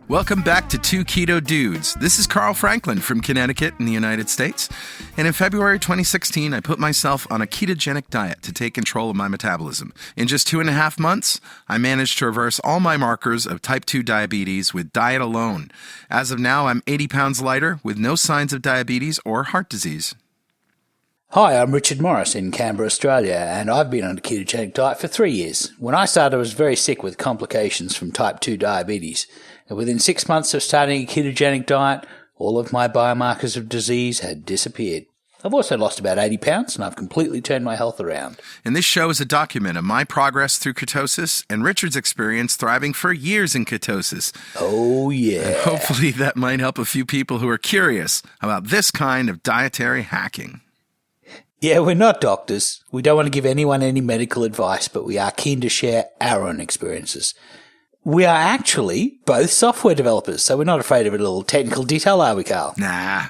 Welcome back to Two Keto Dudes. This is Carl Franklin from Connecticut in the United States. And in February 2016, I put myself on a ketogenic diet to take control of my metabolism. In just 2.5 months, I managed to reverse all my markers of type 2 diabetes with diet alone. As of now, I'm 80 pounds lighter with no signs of diabetes or heart disease. Hi, I'm Richard Morris in Canberra, Australia, and I've been on a ketogenic diet for 3 years. When I started, I was very sick with complications from type 2 diabetes. And within 6 months of starting a ketogenic diet, all of my biomarkers of disease had disappeared. I've also lost about 80 pounds, and I've completely turned my health around. And this show is a document of my progress through ketosis and Richard's experience thriving for years in ketosis. Oh, yeah. And hopefully that might help a few people who are curious about this kind of dietary hacking. Yeah, we're not doctors. We don't want to give anyone any medical advice, but we are keen to share our own experiences. We are actually both software developers, so we're not afraid of a little technical detail, are we, Carl? Nah.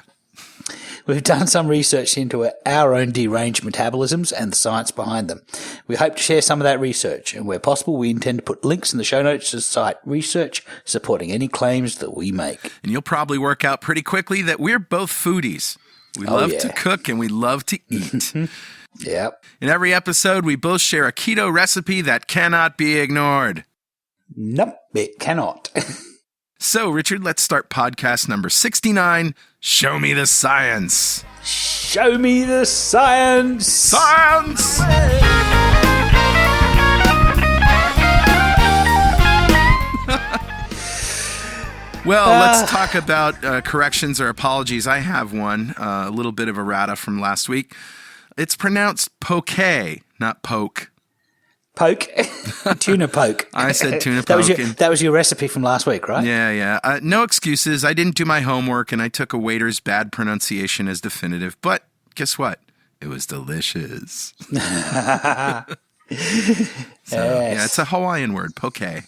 We've done some research into our own deranged metabolisms and the science behind them. We hope to share some of that research, and where possible, we intend to put links in the show notes to cite research supporting any claims that we make. And you'll probably work out pretty quickly that we're both foodies. We love to cook and we love to eat. Yep. In every episode, we both share a keto recipe that cannot be ignored. Nope, it cannot. So, Richard, let's start podcast number 69, Show Me the Science. Show me the science. Science! Well, let's talk about corrections or apologies. I have one, a little bit of errata from last week. It's pronounced poke, not poke. Poke? Tuna poke. I said tuna poke. That was your recipe from last week, right? Yeah. No excuses. I didn't do my homework, and I took a waiter's bad pronunciation as definitive. But guess what? It was delicious. Yeah, it's a Hawaiian word, poke.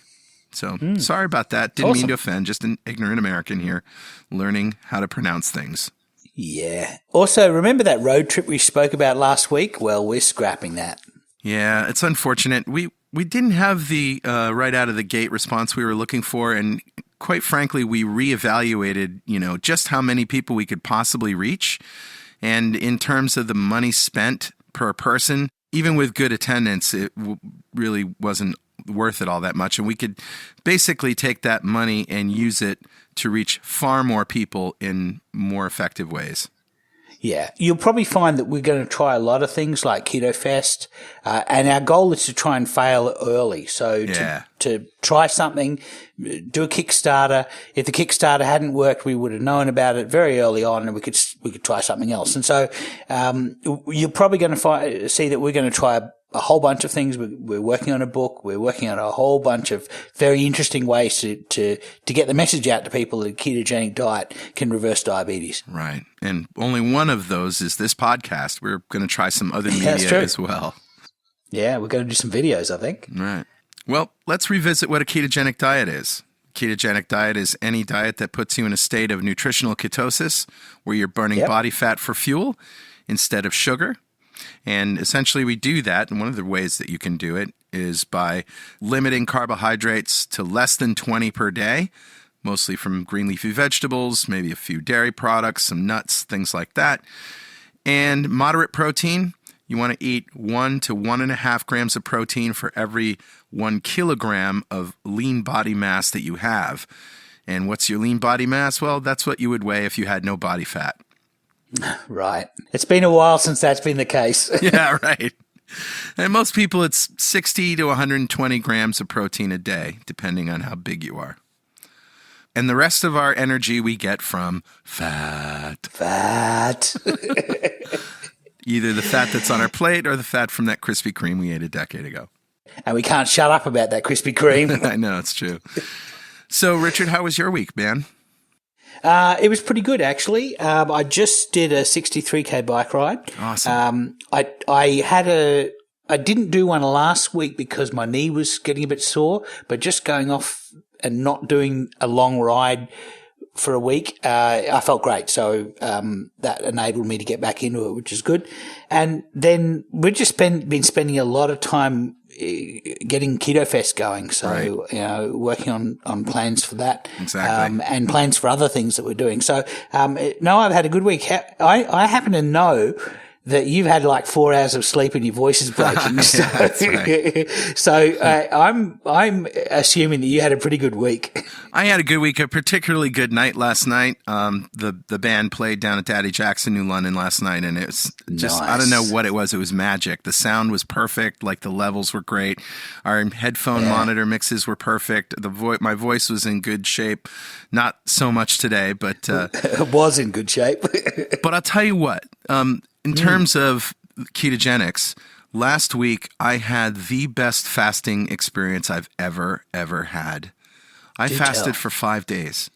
So sorry about that. Didn't mean to offend. Just an ignorant American here learning how to pronounce things. Yeah. Also, remember that road trip we spoke about last week? Well, we're scrapping that. Yeah, it's unfortunate. We didn't have the right out of the gate response we were looking for, and quite frankly, we reevaluated, just how many people we could possibly reach. And in terms of the money spent per person, even with good attendance, it really wasn't worth it all that much. And we could basically take that money and use it to reach far more people in more effective ways. Yeah, you'll probably find that we're going to try a lot of things like Keto Fest, and our goal is to try and fail early. So to try something, do a Kickstarter. If the Kickstarter hadn't worked, we would have known about it very early on, and we could try something else. And so you're probably going to see that we're going to try a whole bunch of things. We're working on a book. We're working on a whole bunch of very interesting ways to get the message out to people that a ketogenic diet can reverse diabetes. Right. And only one of those is this podcast. We're going to try some other media as well. Yeah, we're going to do some videos, I think. Right. Well, let's revisit what a ketogenic diet is. Ketogenic diet is any diet that puts you in a state of nutritional ketosis where you're burning body fat for fuel instead of sugar. And essentially we do that, and one of the ways that you can do it is by limiting carbohydrates to less than 20 per day, mostly from green leafy vegetables, maybe a few dairy products, some nuts, things like that. And moderate protein, you want to eat 1 to 1.5 grams of protein for every 1 kilogram of lean body mass that you have. And what's your lean body mass? Well, that's what you would weigh if you had no body fat. Right. It's been a while since that's been the case. Yeah, right. And most people, it's 60 to 120 grams of protein a day, depending on how big you are. And the rest of our energy we get from fat. Either the fat that's on our plate or the fat from that Krispy Kreme we ate a decade ago. And we can't shut up about that Krispy Kreme. I know, it's true. So, Richard, how was your week, man? It was pretty good, actually. I just did a 63K bike ride. Awesome. I didn't do one last week because my knee was getting a bit sore, but just going off and not doing a long ride for a week. I felt great. So, that enabled me to get back into it, which is good. And then we've just been spending a lot of time getting Keto Fest going. So, working on plans for that. Exactly. And plans for other things that we're doing. So, no, I've had a good week. I happen to know that you've had like 4 hours of sleep and your voice is breaking. So, that's right. So I'm assuming that you had a pretty good week. I had a good week, a particularly good night last night. The band played down at Daddy Jack's in New London last night, and it was just, Nice. I don't know what it was. It was magic. The sound was perfect. Like the levels were great. Our headphone monitor mixes were perfect. My voice was in good shape. Not so much today, but It was in good shape. but I'll tell you what. In terms of ketogenics, last week I had the best fasting experience I've ever had. I fasted for 5 days.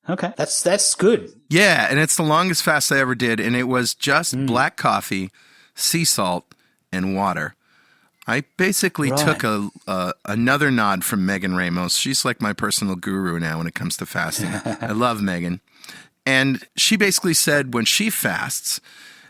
Okay. That's good. Yeah, and it's the longest fast I ever did, and it was just black coffee, sea salt, and water. I basically took another nod from Megan Ramos. She's like my personal guru now when it comes to fasting. I love Megan. And she basically said when she fasts,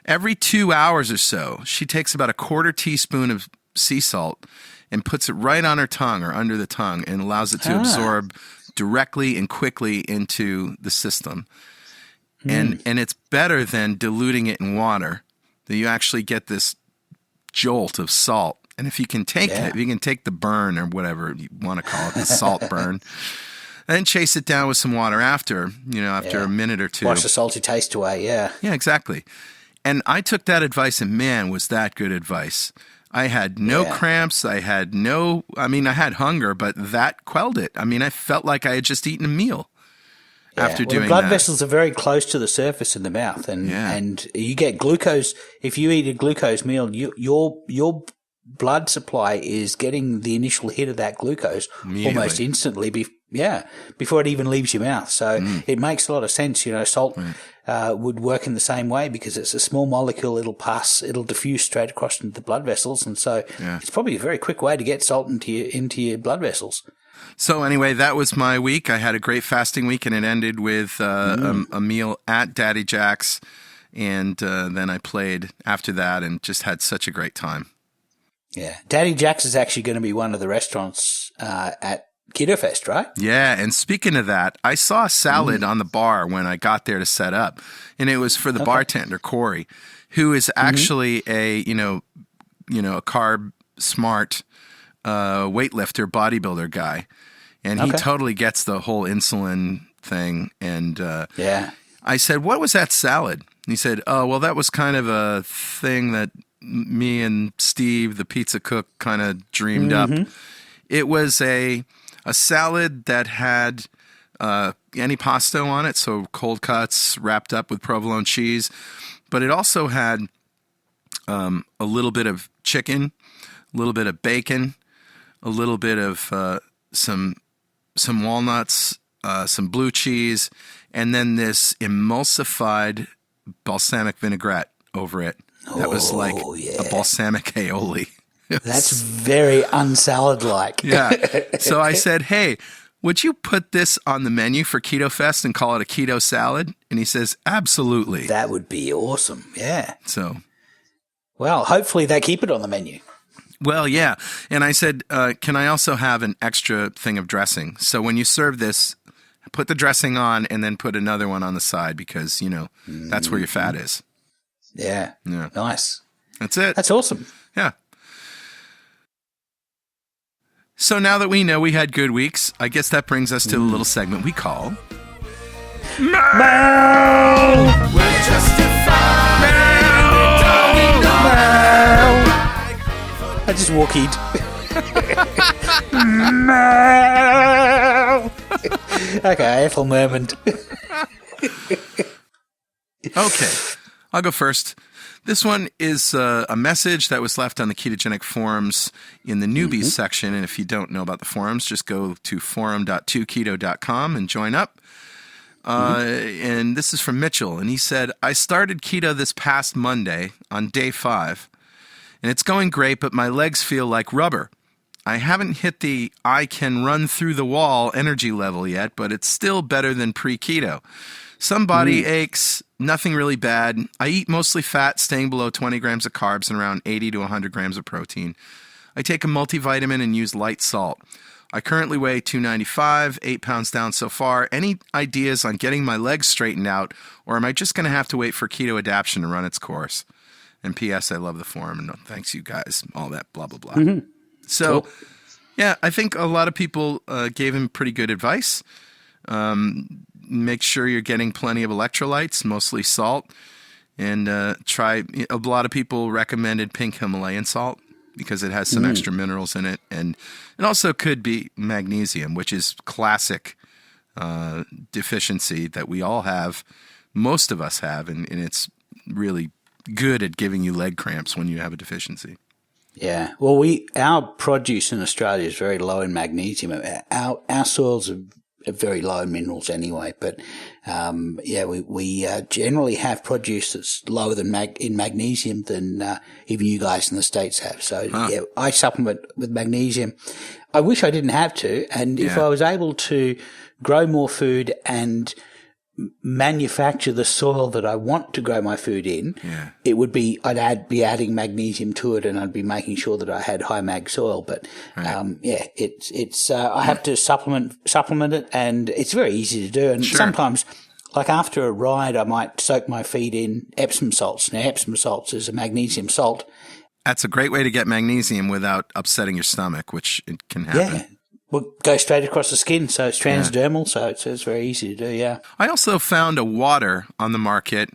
every 2 hours or so, she takes about a quarter teaspoon of sea salt and puts it right on her tongue or under the tongue and allows it to absorb directly and quickly into the system. And it's better than diluting it in water, that you actually get this jolt of salt. And if you can take it, if you can take the burn or whatever you want to call it, the salt burn, and then chase it down with some water after a minute or two. Wash the salty taste away, yeah. Yeah, exactly. And I took that advice, and man, was that good advice. I had no cramps. I had hunger, but that quelled it. I mean, I felt like I had just eaten a meal after doing that. The blood vessels are very close to the surface in the mouth, and you get glucose. If you eat a glucose meal, your blood supply is getting the initial hit of that glucose almost instantly before it even leaves your mouth. So it makes a lot of sense. Salt would work in the same way because it's a small molecule. It'll diffuse straight across into the blood vessels. And so it's probably a very quick way to get salt into your blood vessels. So anyway, that was my week. I had a great fasting week, and it ended with a meal at Daddy Jack's. And then I played after that and just had such a great time. Yeah. Daddy Jack's is actually going to be one of the restaurants at Keto Fest, right? Yeah, and speaking of that, I saw a salad on the bar when I got there to set up, and it was for the bartender, Corey, who is actually a carb smart weightlifter, bodybuilder guy, and he totally gets the whole insulin thing. And I said, "What was that salad?" And he said, "Oh, well, that was kind of a thing that me and Steve, the pizza cook, kind of dreamed up. It was a salad that had antipasto on it, so cold cuts wrapped up with provolone cheese, but it also had a little bit of chicken, a little bit of bacon, a little bit of some walnuts, some blue cheese, and then this emulsified balsamic vinaigrette over it. That was like a balsamic aioli. That's very unsalad-like. Yeah. So I said, "Hey, would you put this on the menu for Keto Fest and call it a keto salad?" And he says, "Absolutely." That would be awesome. Yeah. So, well, hopefully they keep it on the menu. Well, yeah. And I said, "Can I also have an extra thing of dressing? So when you serve this, put the dressing on and then put another one on the side because, that's where your fat is." Yeah. Nice. That's it. That's awesome. Yeah. So now that we know we had good weeks, I guess that brings us to a little segment we call... Meow! We're justified. Meow! I just walkied. Meow! Okay, Ethel murmured. Okay, I'll go first. This one is a message that was left on the ketogenic forums in the newbies section. And if you don't know about the forums, just go to forum.2keto.com and join up. And this is from Mitchell. And he said, "I started keto this past Monday on day 5. And it's going great, but my legs feel like rubber. I haven't hit the I can run through the wall energy level yet, but it's still better than pre-keto. Some body aches, nothing really bad. I eat mostly fat, staying below 20 grams of carbs and around 80 to 100 grams of protein. I take a multivitamin and use light salt. I currently weigh 295, 8 pounds down so far. Any ideas on getting my legs straightened out, or am I just going to have to wait for keto adaptation to run its course? And P.S. I love the forum, and thanks you guys, all that blah, blah, blah. So, yeah, I think a lot of people gave him pretty good advice. Make sure you're getting plenty of electrolytes, mostly salt, and try. A lot of people recommended pink Himalayan salt because it has some extra minerals in it, and it also could be magnesium, which is classic deficiency that we all have, most of us have, and it's really good at giving you leg cramps when you have a deficiency. Yeah, well, our produce in Australia is very low in magnesium. Our soils are very low in minerals anyway, but we generally have produce that's lower than in magnesium than even you guys in the States have. So yeah, I supplement with magnesium. I wish I didn't have to, and if I was able to grow more food and manufacture the soil that I want to grow my food in, it would be be adding magnesium to it, and I'd be making sure that I had high mag soil. But it's I have to supplement it, and it's very easy to do. And sometimes, like after a ride, I might soak my feed in Epsom salts. Now, Epsom salts is a magnesium salt. That's a great way to get magnesium without upsetting your stomach, which it can happen. Yeah. Well, go straight across the skin, so it's transdermal, so it's very easy to do, I also found a water on the market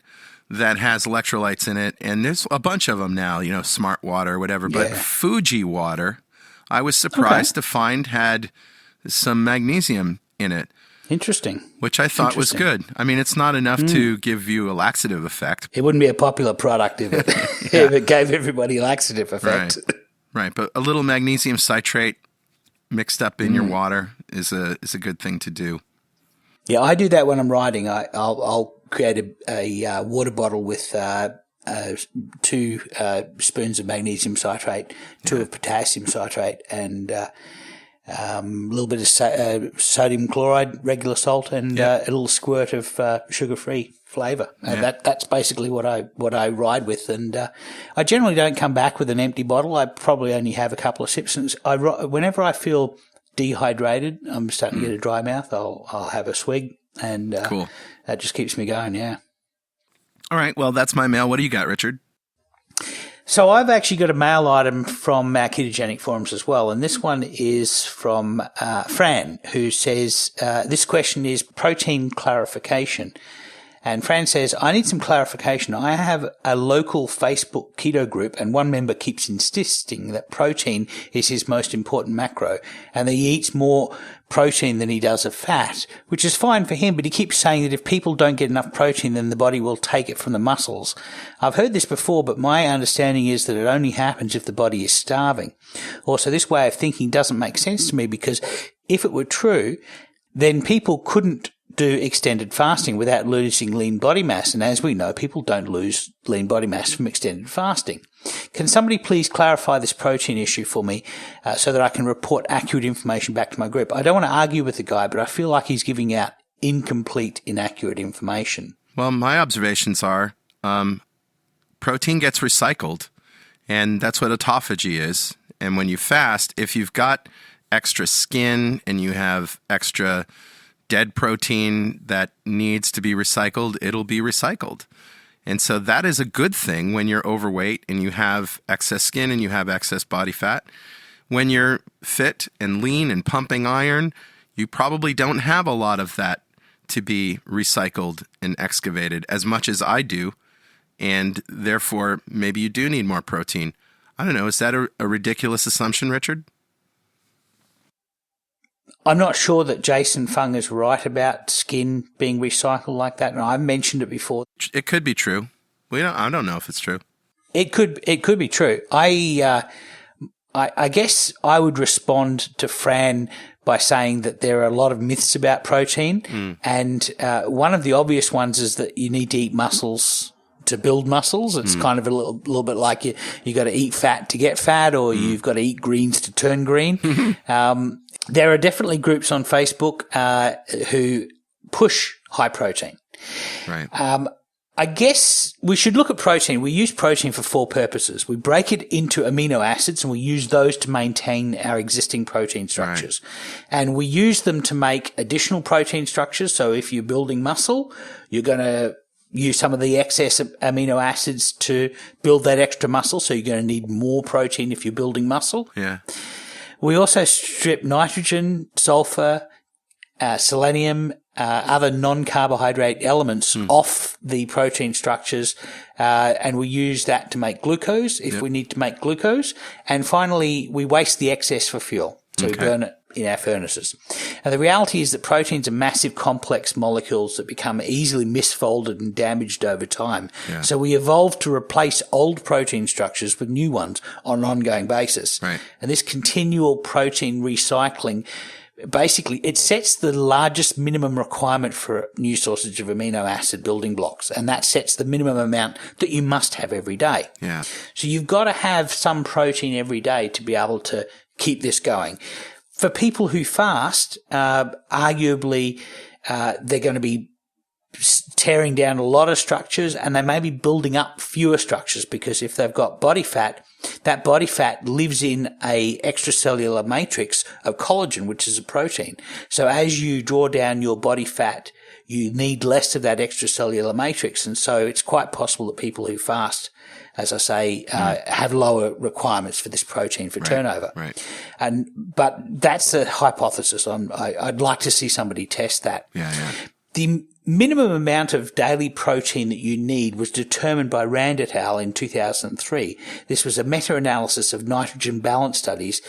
that has electrolytes in it, and there's a bunch of them now, Smart Water or whatever, but Fuji water, I was surprised to find had some magnesium in it. Interesting. Which I thought was good. I mean, it's not enough to give you a laxative effect. It wouldn't be a popular product if it gave everybody laxative effect. Right, but a little magnesium citrate mixed up in your water is a good thing to do. Yeah, I do that when I'm riding. I'll create a water bottle with 2 spoons of magnesium citrate, 2 of potassium citrate, and a little bit of sodium chloride, regular salt, and a little squirt of sugar-free flavour. That's basically what I ride with, and I generally don't come back with an empty bottle. I probably only have a couple of sips. And whenever I feel dehydrated, I'm starting to get a dry mouth, I'll have a swig, and that just keeps me going. Yeah. All right. Well, that's my mail. What do you got, Richard? So I've actually got a mail item from our ketogenic forums as well, and this one is from Fran, who says this question is protein clarification. And Fran says, I need some clarification. I have a local Facebook keto group, and one member keeps insisting that protein is his most important macro, and that he eats more protein than he does of fat, which is fine for him, but he keeps saying that if people don't get enough protein, then the body will take it from the muscles. I've heard this before, but my understanding is that it only happens if the body is starving. Also, this way of thinking doesn't make sense to me, because if it were true, then people couldn't do extended fasting without losing lean body mass. And as we know, people don't lose lean body mass from extended fasting. Can somebody please clarify this protein issue for me so that I can report accurate information back to my group? I don't want to argue with the guy, but I feel like he's giving out incomplete, inaccurate information. Well, my observations are protein gets recycled, and that's what autophagy is. And when you fast, if you've got extra skin and you have extra dead protein that needs to be recycled, it'll be recycled. And so that is a good thing when you're overweight and you have excess skin and you have excess body fat. When you're fit and lean and pumping iron, you probably don't have a lot of that to be recycled and excavated as much as I do. And therefore, maybe you do need more protein. I don't know. Is that a ridiculous assumption, Richard? I'm not sure that Jason Fung is right about skin being recycled like that, and I've mentioned it before. It could be true. I don't know if it's true. It could be true. I guess I would respond to Fran by saying that there are a lot of myths about protein, and one of the obvious ones is that you need to eat muscles to build muscles. It's kind of a little bit like you got to eat fat to get fat, or you've got to eat greens to turn green. There are definitely groups on Facebook who push high protein. Right. I guess we should look at protein. We use protein for 4 purposes. We break it into amino acids, and we use those to maintain our existing protein structures. Right. And we use them to make additional protein structures. So if you're building muscle, you're going to use some of the excess amino acids to build that extra muscle. So you're going to need more protein if you're building muscle. Yeah. We also strip nitrogen, sulfur, selenium, other non-carbohydrate elements off the protein structures, and we use that to make glucose if we need to make glucose. And finally, we waste the excess for fuel. So we burn it in our furnaces. Now, the reality is that proteins are massive, complex molecules that become easily misfolded and damaged over time. Yeah. So we evolved to replace old protein structures with new ones on an ongoing basis. Right. And this continual protein recycling, basically, it sets the largest minimum requirement for new sources of amino acid building blocks, and that sets the minimum amount that you must have every day. Yeah. So you've got to have some protein every day to be able to keep this going. For people who fast, arguably, they're going to be tearing down a lot of structures, and they may be building up fewer structures, because if they've got body fat, that body fat lives in a extracellular matrix of collagen, which is a protein. So as you draw down your body fat, you need less of that extracellular matrix. And so it's quite possible that people who fast, as I say, have lower requirements for this protein for turnover. Right. But that's a hypothesis. I'd like to see somebody test that. Yeah. The minimum amount of daily protein that you need was determined by Rand et al. In 2003. This was a meta-analysis of nitrogen balance studies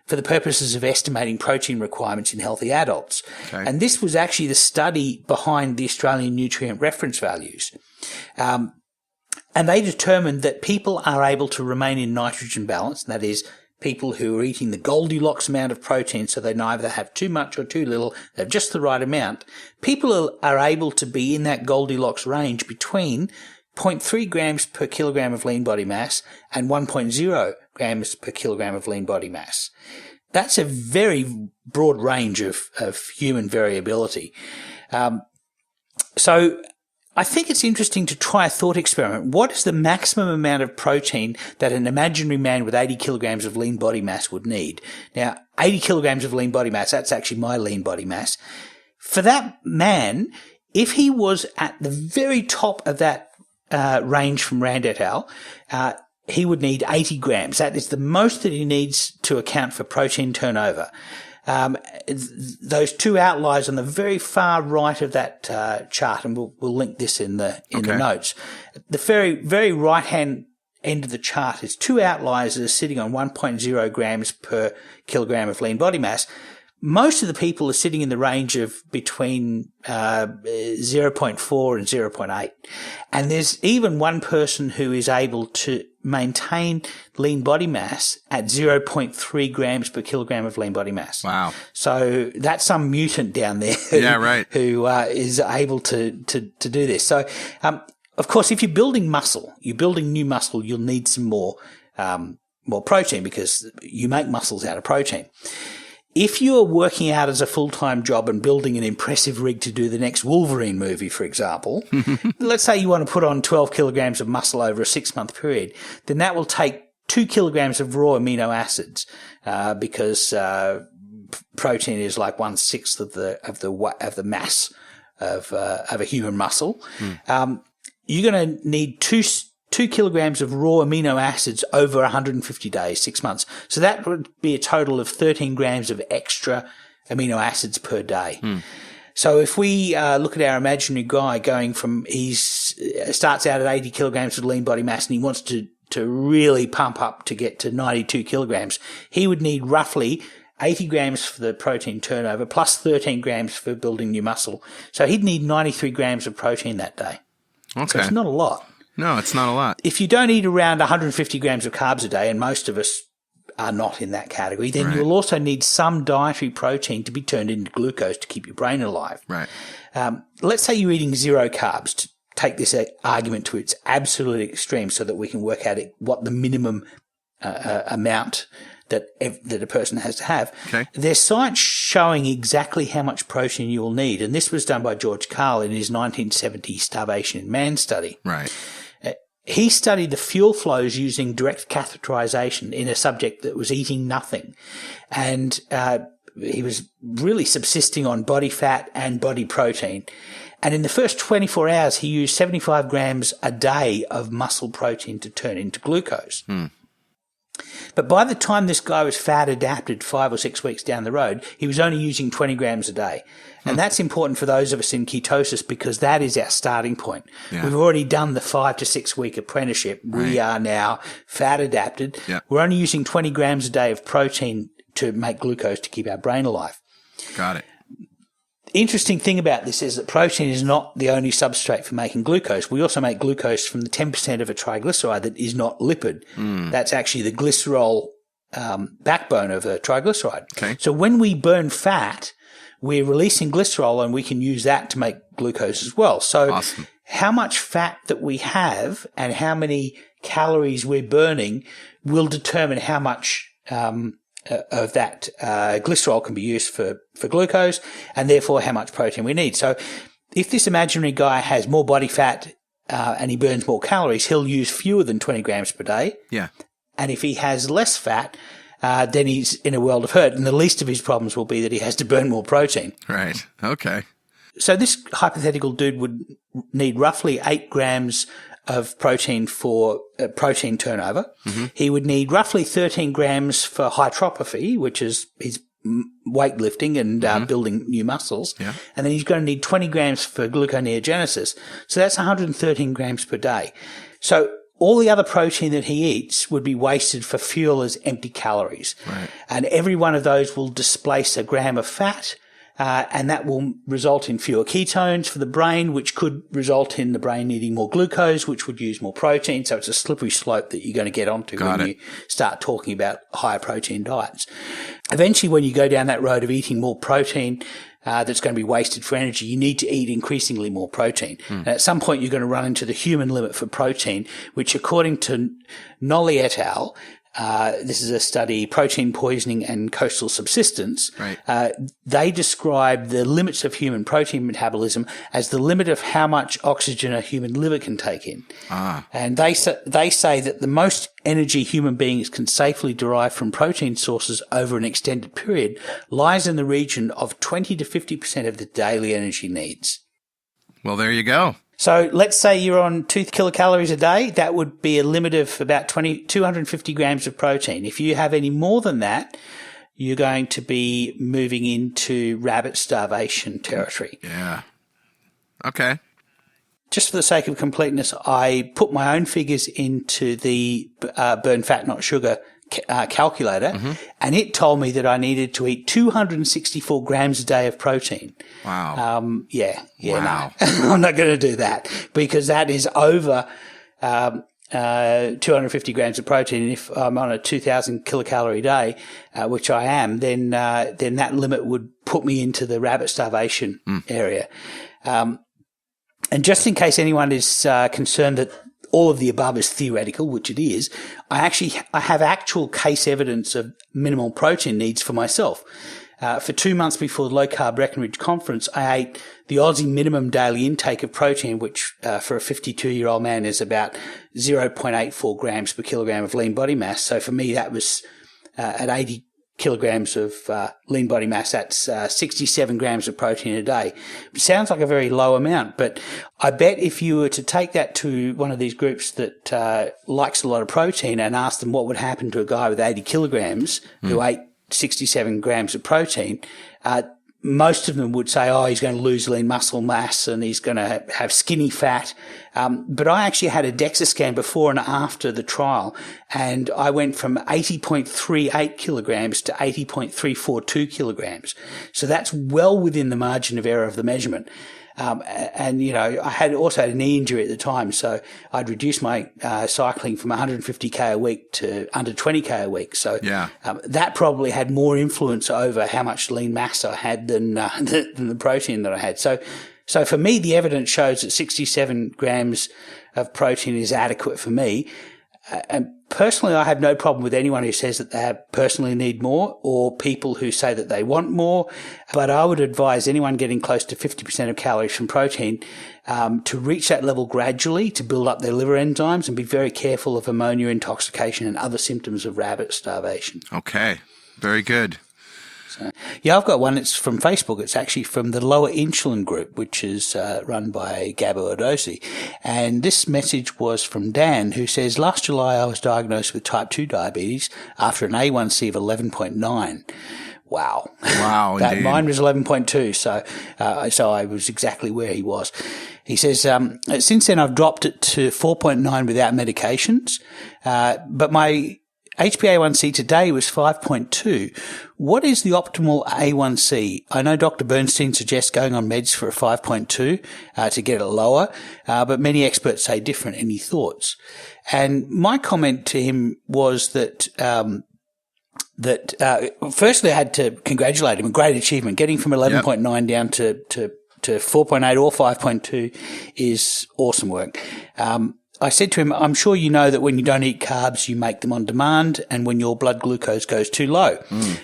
for the purposes of estimating protein requirements in healthy adults. Okay. And this was actually the study behind the Australian nutrient reference values. And they determined that people are able to remain in nitrogen balance, that is, people who are eating the Goldilocks amount of protein, so they neither have too much or too little, they have just the right amount. People are able to be in that Goldilocks range between 0.3 grams per kilogram of lean body mass and 1.0 grams per kilogram of lean body mass. That's a very broad range of human variability. So I think it's interesting to try a thought experiment. What is the maximum amount of protein that an imaginary man with 80 kilograms of lean body mass would need? Now, 80 kilograms of lean body mass, that's actually my lean body mass. For that man, if he was at the very top of that range from Rand et al., he would need 80 grams. That is the most that he needs to account for protein turnover. Those two outliers on the very far right of that chart, and we'll link this in the notes. The very right hand end of the chart is two outliers that are sitting on 1.0 grams per kilogram of lean body mass. Most of the people are sitting in the range of between 0.4 and 0.8. And there's even one person who is able to maintain lean body mass at 0.3 grams per kilogram of lean body mass. Wow. So that's some mutant down there who is able to do this. So, of course, if you're building muscle, you're building new muscle, you'll need some more protein, because you make muscles out of protein. If you're working out as a full-time job and building an impressive rig to do the next Wolverine movie, for example, let's say you want to put on 12 kilograms of muscle over a 6-month period, then that will take 2 kilograms of raw amino acids, because protein is like 1/6 of the mass of a human muscle. You're going to need 2 kilograms of raw amino acids over 150 days, 6 months. So that would be a total of 13 grams of extra amino acids per day. So if we look at our imaginary guy going from, starts out at 80 kilograms of lean body mass and he wants to really pump up to get to 92 kilograms, he would need roughly 80 grams for the protein turnover plus 13 grams for building new muscle. So he'd need 93 grams of protein that day. Okay. So it's not a lot. No, it's not a lot. If you don't eat around 150 grams of carbs a day, and most of us are not in that category, then you'll also need some dietary protein to be turned into glucose to keep your brain alive. Right. Let's say you're eating 0 carbs take this argument to its absolute extreme so that we can work out what the minimum amount that a person has to have. Okay. There's science showing exactly how much protein you will need, and this was done by George Carl in his 1970 Starvation in Man study. Right. He studied the fuel flows using direct catheterization in a subject that was eating nothing. And he was really subsisting on body fat and body protein. And in the first 24 hours, he used 75 grams a day of muscle protein to turn into glucose. But by the time this guy was fat adapted 5 or 6 weeks down the road, he was only using 20 grams a day. And that's important for those of us in ketosis because that is our starting point. Yeah. We've already done the 5 to 6 week apprenticeship. Right. We are now fat adapted. Yeah. We're only using 20 grams a day of protein to make glucose to keep our brain alive. Got it. The interesting thing about this is that protein is not the only substrate for making glucose. We also make glucose from the 10% of a triglyceride that is not lipid. That's actually the glycerol backbone of a triglyceride. Okay. So when we burn fat, we're releasing glycerol and we can use that to make glucose as well. So awesome. How much fat that we have and how many calories we're burning will determine how much of that glycerol can be used for glucose and therefore how much protein we need. So if this imaginary guy has more body fat and he burns more calories, he'll use fewer than 20 grams per day. Yeah. And if he has less fat, then he's in a world of hurt. And the least of his problems will be that he has to burn more protein. Right. Okay. So this hypothetical dude would need roughly 8 grams of protein for protein turnover. He would need roughly 13 grams for hypertrophy, which is his weightlifting and building new muscles. Yeah. And then he's going to need 20 grams for gluconeogenesis. So that's 113 grams per day. So all the other protein that he eats would be wasted for fuel as empty calories. Right. And every one of those will displace a gram of fat. And that will result in fewer ketones for the brain, which could result in the brain needing more glucose, which would use more protein. So it's a slippery slope that you're going to get onto when you start talking about higher protein diets. Eventually, when you go down that road of eating more protein that's going to be wasted for energy, you need to eat increasingly more protein. And at some point, you're going to run into the human limit for protein, which according to Nolly et al., this is a study, Protein Poisoning and Coastal Subsistence. Right. They describe the limits of human protein metabolism as the limit of how much oxygen a human liver can take in. And they say that the most energy human beings can safely derive from protein sources over an extended period lies in the region of 20 to 50% of the daily energy needs. Well, there you go. So let's say you're on 2 kilocalories a day. That would be a limit of about 250 grams of protein. If you have any more than that, you're going to be moving into rabbit starvation territory. Yeah. Okay. Just for the sake of completeness, I put my own figures into the burn fat, not sugar calculator, and it told me that I needed to eat 264 grams a day of protein. Wow. Wow. Wow. No. I'm not going to do that because that is over 250 grams of protein. And if I'm on a 2,000 kilocalorie day, which I am, then that limit would put me into the rabbit starvation area. And just in case anyone is concerned that all of the above is theoretical, which it is, I have actual case evidence of minimal protein needs for myself. For 2 months before the Low Carb Breckenridge Conference, I ate the Aussie minimum daily intake of protein, which for a 52-year-old man is about 0.84 grams per kilogram of lean body mass. So for me, that was at 80 kilograms of lean body mass, that's 67 grams of protein a day. It sounds like a very low amount, but I bet if you were to take that to one of these groups that likes a lot of protein and ask them what would happen to a guy with 80 kilograms who ate 67 grams of protein, most of them would say, he's going to lose lean muscle mass and he's going to have skinny fat. But I actually had a DEXA scan before and after the trial, and I went from 80.38 kilograms to 80.342 kilograms. So that's well within the margin of error of the measurement. And I had also had a knee injury at the time, so I'd reduced my cycling from 150k a week to under 20k a week. So that probably had more influence over how much lean mass I had than the protein that I had. So So for me, the evidence shows that 67 grams of protein is adequate for me. And personally, I have no problem with anyone who says that they personally need more, or people who say that they want more. But I would advise anyone getting close to 50% of calories from protein to reach that level gradually to build up their liver enzymes, and be very careful of ammonia intoxication and other symptoms of rabbit starvation. Okay, very good. Yeah, I've got one. It's from Facebook. It's actually from the Lower Insulin Group, which is run by Gabo Adosi. And this message was from Dan, who says, last July I was diagnosed with type 2 diabetes after an A1C of 11.9. Wow. Wow, indeed. Mine was 11.2, so I was exactly where he was. He says, since then I've dropped it to 4.9 without medications, but my HbA1c today was 5.2. What is the optimal A1C? I know Dr. Bernstein suggests going on meds for a 5.2 to get it lower, but many experts say different. Any thoughts? And my comment to him was that firstly I had to congratulate him. A great achievement. Getting from 11.9 down to 4.8 or 5.2 is awesome work. I said to him, I'm sure you know that when you don't eat carbs, you make them on demand, and when your blood glucose goes too low.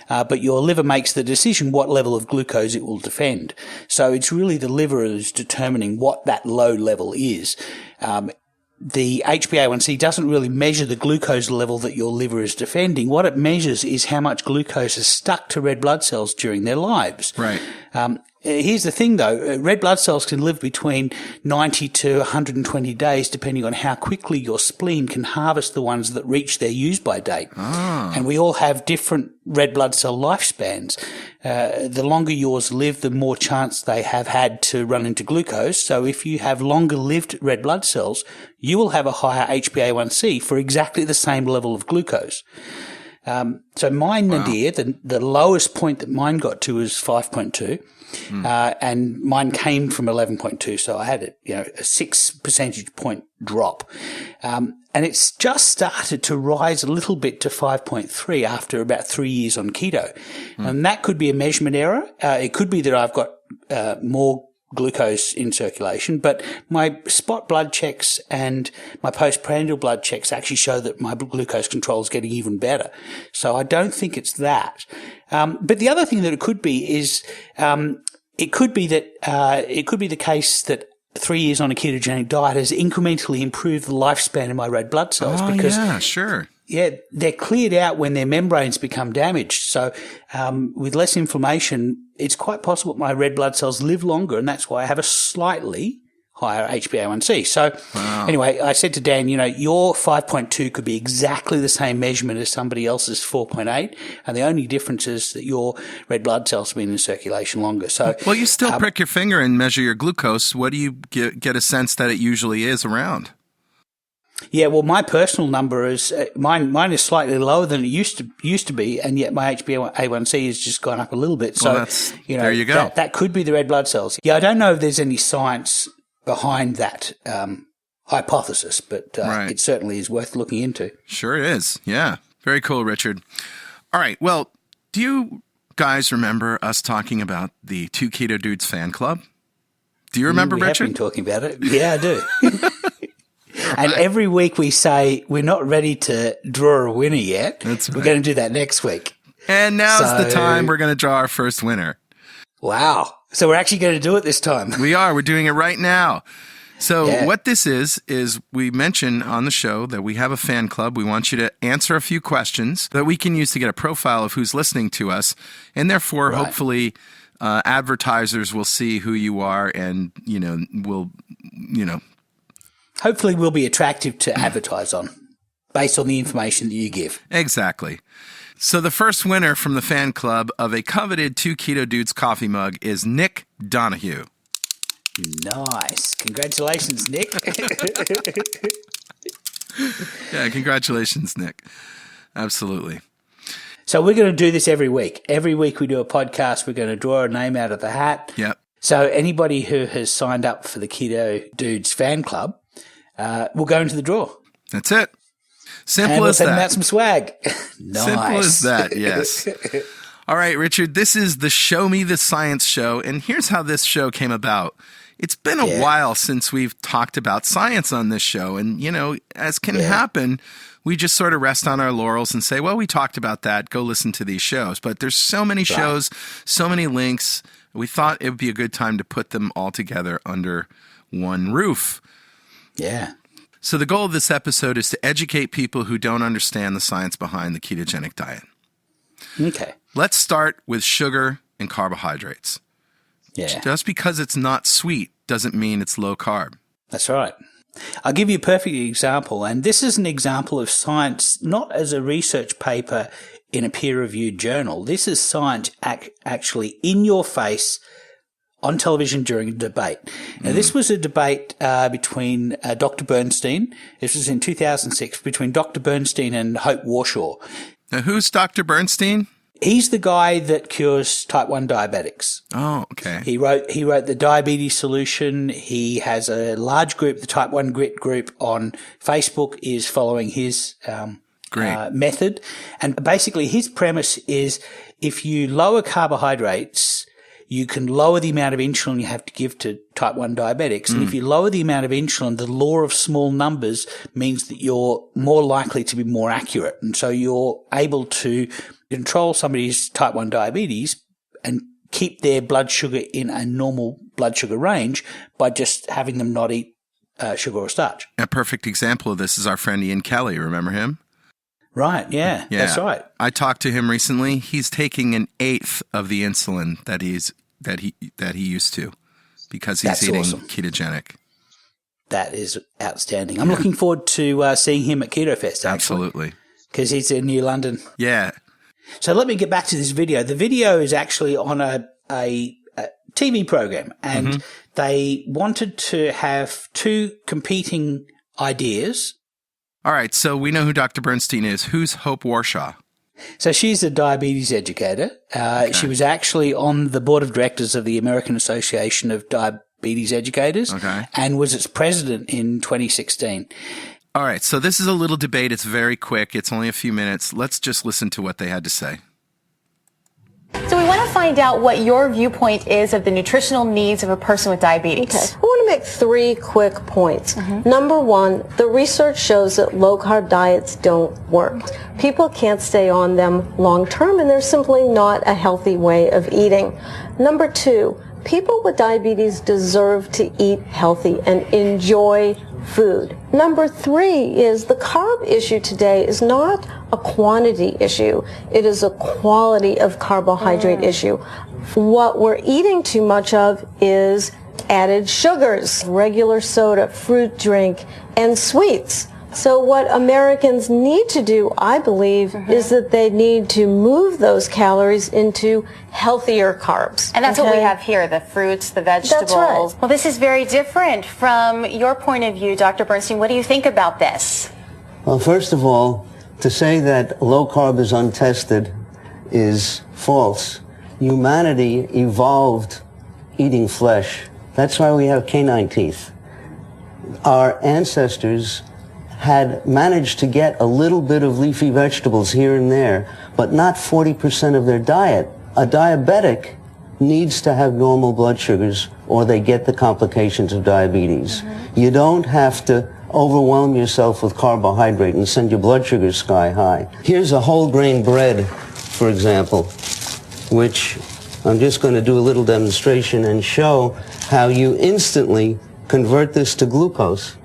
But your liver makes the decision what level of glucose it will defend. So it's really the liver is determining what that low level is. The HbA1c doesn't really measure the glucose level that your liver is defending. What it measures is how much glucose is stuck to red blood cells during their lives. Right. Here's the thing, though. Red blood cells can live between 90 to 120 days, depending on how quickly your spleen can harvest the ones that reach their use-by date. And we all have different red blood cell lifespans. The longer yours live, the more chance they have had to run into glucose. So if you have longer-lived red blood cells, you will have a higher HbA1c for exactly the same level of glucose. So mine, Nadir, the lowest point that mine got to was 5.2. And mine came from 11.2, so I had a 6 percentage point drop. And it's just started to rise a little bit to 5.3 after about 3 years on keto. And that could be a measurement error. It could be that I've got more glucose in circulation, but my spot blood checks and my postprandial blood checks actually show that my glucose control is getting even better. So I don't think it's that. But the other thing that it could be is, it could be the case that 3 years on a ketogenic diet has incrementally improved the lifespan of my red blood cells. Yeah, sure. Yeah, they're cleared out when their membranes become damaged. So, with less inflammation, it's quite possible my red blood cells live longer, and that's why I have a slightly higher HbA1c. So, anyway, I said to Dan, your 5.2 could be exactly the same measurement as somebody else's 4.8, and the only difference is that your red blood cells have been in circulation longer. So, well, you still prick your finger and measure your glucose. What do you get a sense that it usually is around? Yeah, well, my personal number is mine is slightly lower than it used to be, and yet my HbA1c has just gone up a little bit. So, there you go. That could be the red blood cells. Yeah, I don't know if there's any science behind that hypothesis, but it certainly is worth looking into. Sure is. Yeah, very cool, Richard. All right. Well, do you guys remember us talking about the Two Keto Dudes fan club? Do you remember, we Richard? We have been talking about it. Yeah, I do. And every week we say we're not ready to draw a winner yet. That's right. We're going to do that next week. And now's the time we're going to draw our first winner. Wow. So we're actually going to do it this time. We are. We're doing it right now. So what this is we mention on the show that we have a fan club. We want you to answer a few questions that we can use to get a profile of who's listening to us. And therefore, hopefully, advertisers will see who you are and, hopefully we'll be attractive to advertise on based on the information that you give. Exactly. So the first winner from the fan club of a coveted Two Keto Dudes coffee mug is Nick Donahue. Nice. Congratulations, Nick. Yeah, congratulations, Nick. Absolutely. So we're going to do this every week. Every week we do a podcast. We're going to draw a name out of the hat. Yep. So anybody who has signed up for the Keto Dudes fan club will go into the draw. That's it. Simple and we'll as send that. them out some swag. Nice. Simple as that, yes. All right, Richard, this is the Show Me the Science show, and here's how this show came about. It's been a while since we've talked about science on this show, and, you know, as can happen, we just sort of rest on our laurels and say, well, we talked about that. Go listen to these shows. But there's so many shows, so many links. We thought it would be a good time to put them all together under one roof. Yeah. So the goal of this episode is to educate people who don't understand the science behind the ketogenic diet. Okay. Let's start with sugar and carbohydrates. Yeah. Just because it's not sweet doesn't mean it's low carb. That's right. I'll give you a perfect example, and this is an example of science not as a research paper in a peer-reviewed journal. This is science actually in your face on television during a debate. Now, this was a debate between Dr. Bernstein. This was in 2006, between Dr. Bernstein and Hope Warshaw. Now, who's Dr. Bernstein? He's the guy that cures type 1 diabetics. Oh, okay. He wrote the Diabetes Solution. He has a large group, the Type 1 Grit group on Facebook is following his method. And basically his premise is if you lower carbohydrates, you can lower the amount of insulin you have to give to type 1 diabetics. And if you lower the amount of insulin, the law of small numbers means that you're more likely to be more accurate. And so you're able to control somebody's type 1 diabetes and keep their blood sugar in a normal blood sugar range by just having them not eat sugar or starch. A perfect example of this is our friend Ian Kelly. Remember him? Right, yeah, that's right. I talked to him recently. He's taking an eighth of the insulin that he used to because he's eating ketogenic. That is outstanding. I'm looking forward to seeing him at Keto Fest. Absolutely, because he's in New London. Yeah. So let me get back to this video. The video is actually on a TV program, and they wanted to have two competing ideas. All right, so we know who Dr. Bernstein is. Who's Hope Warshaw? So she's a diabetes educator. She was actually on the board of directors of the American Association of Diabetes Educators and was its president in 2016. All right, so this is a little debate. It's very quick. It's only a few minutes. Let's just listen to what they had to say. So we want to find out what your viewpoint is of the nutritional needs of a person with diabetes. Okay. I want to make three quick points. Number one, the research shows that low-carb diets don't work. People can't stay on them long-term, and they're simply not a healthy way of eating. Number two, people with diabetes deserve to eat healthy and enjoy food. Number three is the carb issue today is not a quantity issue. It is a quality of carbohydrate issue. What we're eating too much of is added sugars, regular soda, fruit drink, and sweets. So what Americans need to do, I believe, is that they need to move those calories into healthier carbs. And that's what we have here, the fruits, the vegetables. That's right. Well, this is very different from your point of view, Dr. Bernstein. What do you think about this? Well, first of all, to say that low carb is untested is false. Humanity evolved eating flesh. That's why we have canine teeth. Our ancestors had managed to get a little bit of leafy vegetables here and there, but not 40% of their diet. A diabetic needs to have normal blood sugars or they get the complications of diabetes. You don't have to overwhelm yourself with carbohydrate and send your blood sugars sky high. Here's a whole grain bread, for example, which I'm just going to do a little demonstration and show how you instantly convert this to glucose.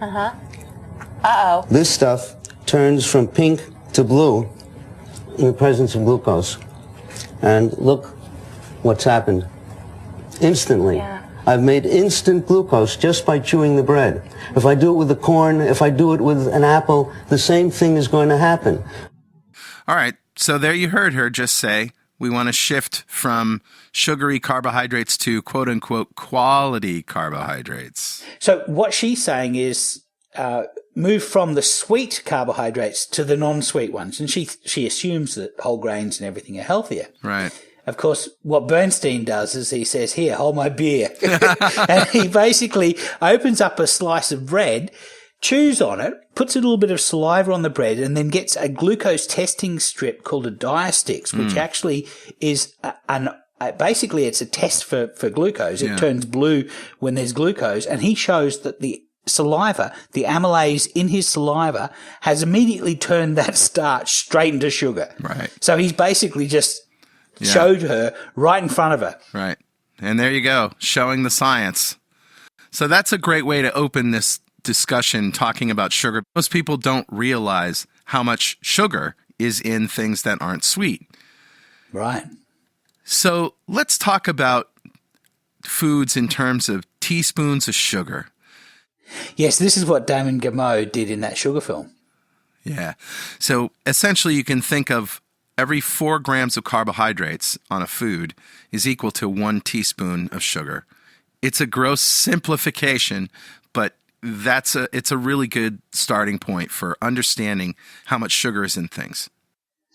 This stuff turns from pink to blue in the presence of glucose. And look what's happened. Instantly. I've made instant glucose just by chewing the bread. If I do it with the corn, if I do it with an apple, the same thing is going to happen. All right, so there you heard her just say, we want to shift from sugary carbohydrates to quote-unquote quality carbohydrates. So what she's saying is move from the sweet carbohydrates to the non-sweet ones. And she assumes that whole grains and everything are healthier. Right. Of course, what Bernstein does is he says, here, hold my beer. And he basically opens up a slice of bread, chews on it, puts a little bit of saliva on the bread, and then gets a glucose testing strip called a diastix, which actually is basically it's a test for glucose. It turns blue when there's glucose, and he shows that the saliva, the amylase in his saliva, has immediately turned that starch straight into sugar. Right. So he's basically just showed her right in front of her. Right. And there you go, showing the science. So that's a great way to open this discussion talking about sugar. Most people don't realize how much sugar is in things that aren't sweet. Right. So let's talk about foods in terms of teaspoons of sugar. Yes, this is what Damon Gameau did in that sugar film. Yeah. So essentially you can think of every 4 grams of carbohydrates on a food is equal to 1 teaspoon of sugar. It's a gross simplification, but it's a really good starting point for understanding how much sugar is in things.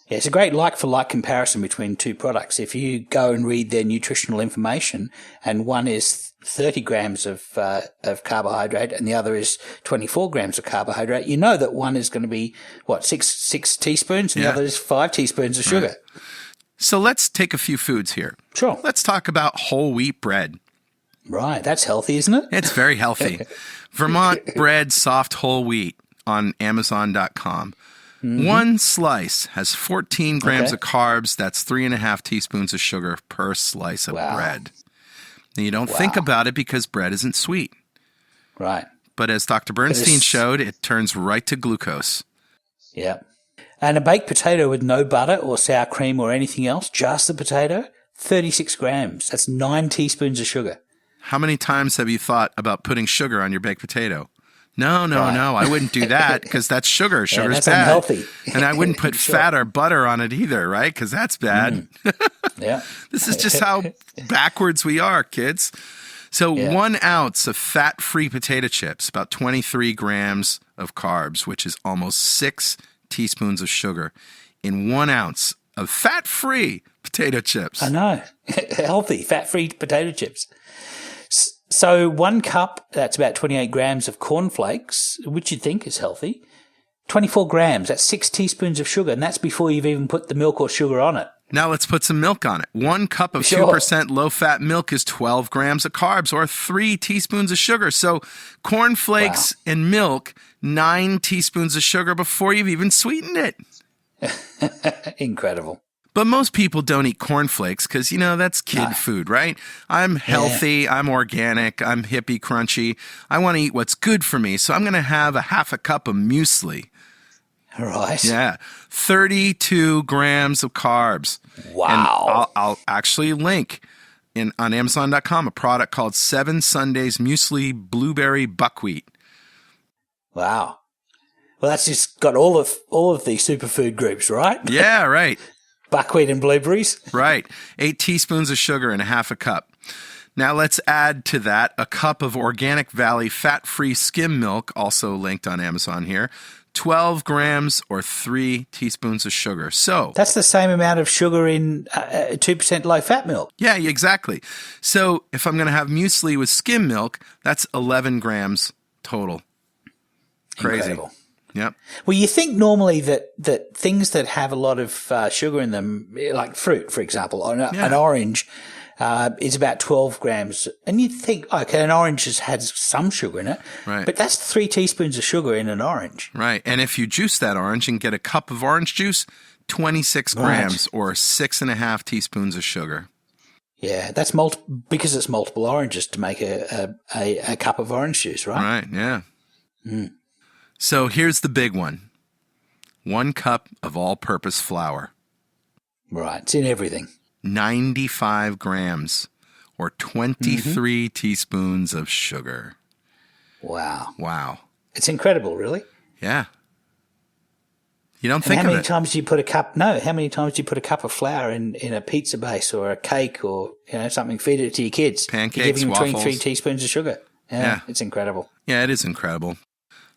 Yeah, it's a great like-for-like comparison between two products. If you go and read their nutritional information, and one is 30 grams of carbohydrate and the other is 24 grams of carbohydrate, you know that one is going to be, six teaspoons, and the other is 5 teaspoons of sugar. Right. So let's take a few foods here. Sure. Let's talk about whole wheat bread. Right, that's healthy, isn't it? It's very healthy. Vermont bread soft whole wheat on Amazon.com. One slice has 14 grams of carbs. That's 3.5 teaspoons of sugar per slice of bread. And you don't think about it because bread isn't sweet. Right. But as Dr. Bernstein showed, it turns right to glucose. Yeah. And a baked potato with no butter or sour cream or anything else, just the potato, 36 grams. That's 9 teaspoons of sugar. How many times have you thought about putting sugar on your baked potato? No, I wouldn't do that because that's sugar. Sugar's that's bad. Unhealthy. And I wouldn't put fat or butter on it either, right? Because that's bad. Yeah. This is just how backwards we are, kids. So 1 ounce of fat-free potato chips, about 23 grams of carbs, which is almost 6 teaspoons of sugar in 1 ounce of fat-free potato chips. I know. Healthy, fat-free potato chips. So 1 cup, that's about 28 grams of cornflakes, which you'd think is healthy. 24 grams, that's 6 teaspoons of sugar, and that's before you've even put the milk or sugar on it. Now let's put some milk on it. 1 cup of 2% low-fat milk is 12 grams of carbs or 3 teaspoons of sugar. So cornflakes and milk, 9 teaspoons of sugar before you've even sweetened it. Incredible. But most people don't eat cornflakes because, that's kid food, right? I'm healthy, I'm organic, I'm hippie crunchy. I want to eat what's good for me, so I'm going to have a half a cup of muesli. Right. Yeah. 32 grams of carbs. Wow. And I'll actually link on Amazon.com a product called 7 Sundays Muesli Blueberry Buckwheat. Wow. Well, that's just got all of the superfood groups, right? Yeah, right. Buckwheat and blueberries. Right. 8 teaspoons of sugar in a half a cup. Now let's add to that a cup of Organic Valley fat-free skim milk, also linked on Amazon here. 12 grams or 3 teaspoons of sugar. So that's the same amount of sugar in 2% low-fat milk. Yeah, exactly. So if I'm going to have muesli with skim milk, that's 11 grams total. Crazy. Incredible. Yep. Well, you think normally that things that have a lot of sugar in them, like fruit, for example, an orange is about 12 grams. And you'd think, okay, an orange has some sugar in it. Right. But that's 3 teaspoons of sugar in an orange. Right. And if you juice that orange and get a cup of orange juice, 26 grams or 6.5 teaspoons of sugar. Yeah, that's because it's multiple oranges to make a cup of orange juice, right? Right, yeah. So here's the big one. 1 cup of all-purpose flour. Right, it's in everything. 95 grams or 23 teaspoons of sugar. Wow. It's incredible, really. Yeah. You don't think of it. How many times do you put a cup of flour in a pizza base or a cake or something, feed it to your kids? Pancakes, you're giving them waffles. 23 teaspoons of sugar. Yeah, it's incredible. Yeah, it is incredible.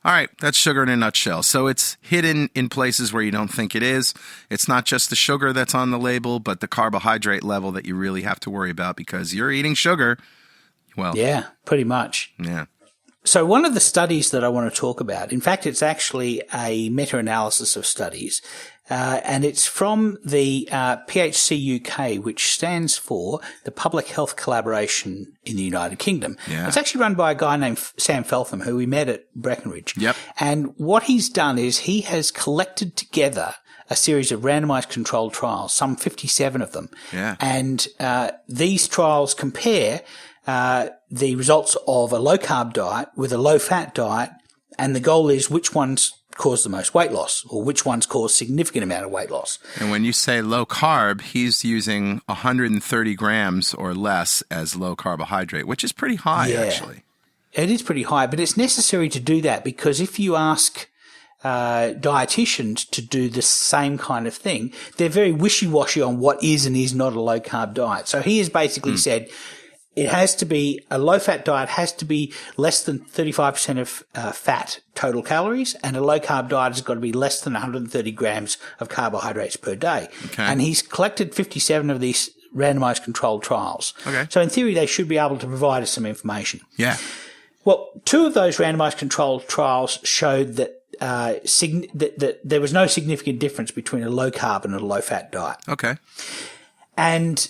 All right, that's sugar in a nutshell. So it's hidden in places where you don't think it is. It's not just the sugar that's on the label, but the carbohydrate level that you really have to worry about because you're eating sugar. Well, yeah, pretty much. Yeah. So one of the studies that I want to talk about, in fact, it's actually a meta-analysis of studies, and it's from the PHC UK, which stands for the Public Health Collaboration in the United Kingdom. Yeah. It's actually run by a guy named Sam Feltham, who we met at Breckenridge. Yep. And what he's done is he has collected together a series of randomized controlled trials, some 57 of them. Yeah. And these trials compare the results of a low-carb diet with a low-fat diet, and the goal is which ones cause the most weight loss or which ones cause significant amount of weight loss. And when you say low carb, he's using 130 grams or less as low carbohydrate, which is pretty high, actually. It is pretty high, but it's necessary to do that because if you ask dietitians to do the same kind of thing, they're very wishy-washy on what is and is not a low-carb diet. So he has basically said it has to be a low-fat diet has to be less than 35% of fat total calories, and a low-carb diet has got to be less than 130 grams of carbohydrates per day. Okay. And he's collected 57 of these randomized controlled trials. Okay. So in theory, they should be able to provide us some information. Yeah. Well, 2 of those randomized controlled trials showed that that there was no significant difference between a low-carb and a low-fat diet. Okay. And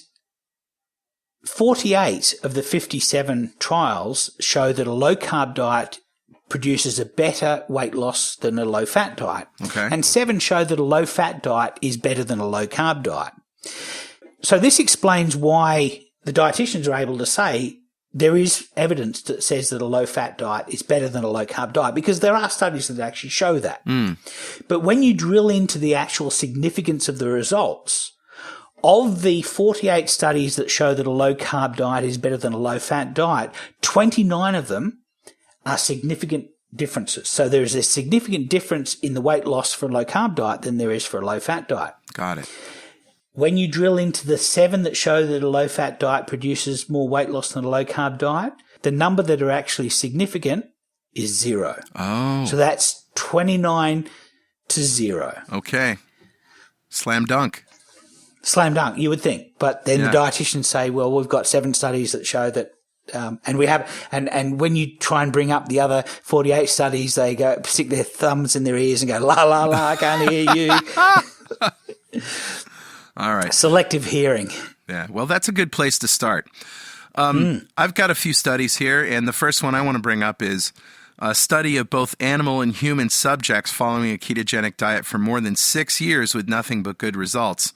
48 of the 57 trials show that a low-carb diet produces a better weight loss than a low-fat diet. Okay. And 7 show that a low-fat diet is better than a low-carb diet. So this explains why the dietitians are able to say there is evidence that says that a low-fat diet is better than a low-carb diet, because there are studies that actually show that. But when you drill into the actual significance of the results, of the 48 studies that show that a low-carb diet is better than a low-fat diet, 29 of them are significant differences. So there is a significant difference in the weight loss for a low-carb diet than there is for a low-fat diet. Got it. When you drill into the 7 that show that a low-fat diet produces more weight loss than a low-carb diet, the number that are actually significant is 0. Oh. So that's 29 to 0. Okay. Slam dunk. Slam dunk, you would think. But then the dietitians say, well, we've got 7 studies that show that, and we have, and when you try and bring up the other 48 studies, they go, stick their thumbs in their ears and go, la, la, la, I can't hear you. All right. Selective hearing. Yeah. Well, that's a good place to start. I've got a few studies here, and the first one I want to bring up is a study of both animal and human subjects following a ketogenic diet for more than 6 years with nothing but good results.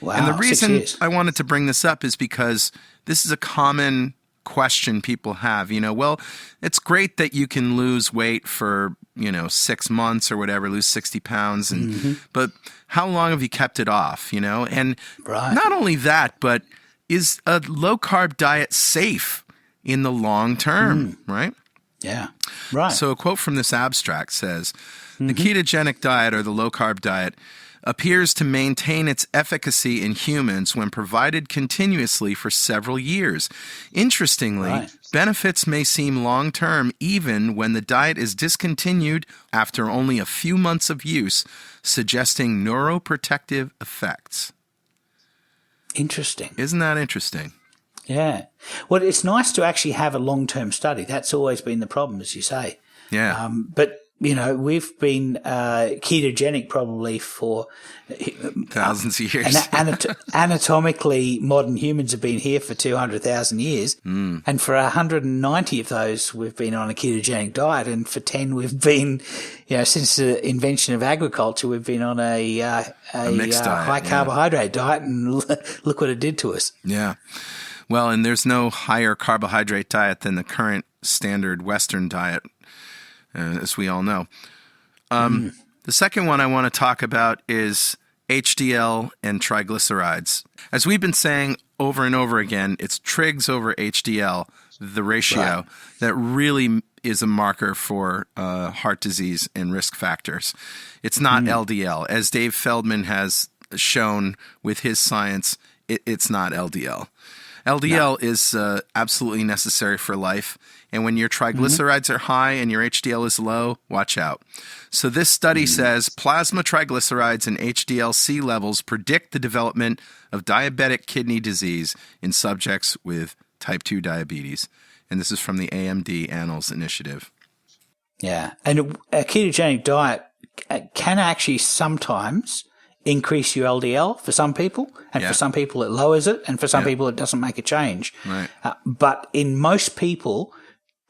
Wow, and the 6 reason years. I wanted to bring this up is because this is a common question people have. You know, well, it's great that you can lose weight for, 6 months or whatever, lose 60 pounds. But how long have you kept it off, And not only that, but is a low-carb diet safe in the long term, right? Yeah, right. So a quote from this abstract says, the ketogenic diet or the low-carb diet appears to maintain its efficacy in humans when provided continuously for several years. Interestingly, benefits may seem long-term even when the diet is discontinued after only a few months of use, suggesting neuroprotective effects. Interesting. Isn't that interesting? Yeah. Well, it's nice to actually have a long-term study. That's always been the problem, as you say. Yeah. But we've been ketogenic probably for thousands of years. Anatomically, modern humans have been here for 200,000 years. And for 190 of those, we've been on a ketogenic diet. And for 10, we've been, since the invention of agriculture, we've been on a mixed diet, high carbohydrate diet. And look what it did to us. Yeah. Well, and there's no higher carbohydrate diet than the current standard Western diet, as we all know. The second one I want to talk about is HDL and triglycerides. As we've been saying over and over again, it's trigs over HDL, the ratio, that really is a marker for heart disease and risk factors. It's not LDL. As Dave Feldman has shown with his science, it's not LDL. LDL is absolutely necessary for life. And when your triglycerides are high and your HDL is low, watch out. So this study says plasma triglycerides and HDL-C levels predict the development of diabetic kidney disease in subjects with type 2 diabetes. And this is from the AMD Annals Initiative. Yeah. And a ketogenic diet can actually sometimes increase your LDL for some people, and for some people it lowers it, and for some people it doesn't make a change. Right. But in most people,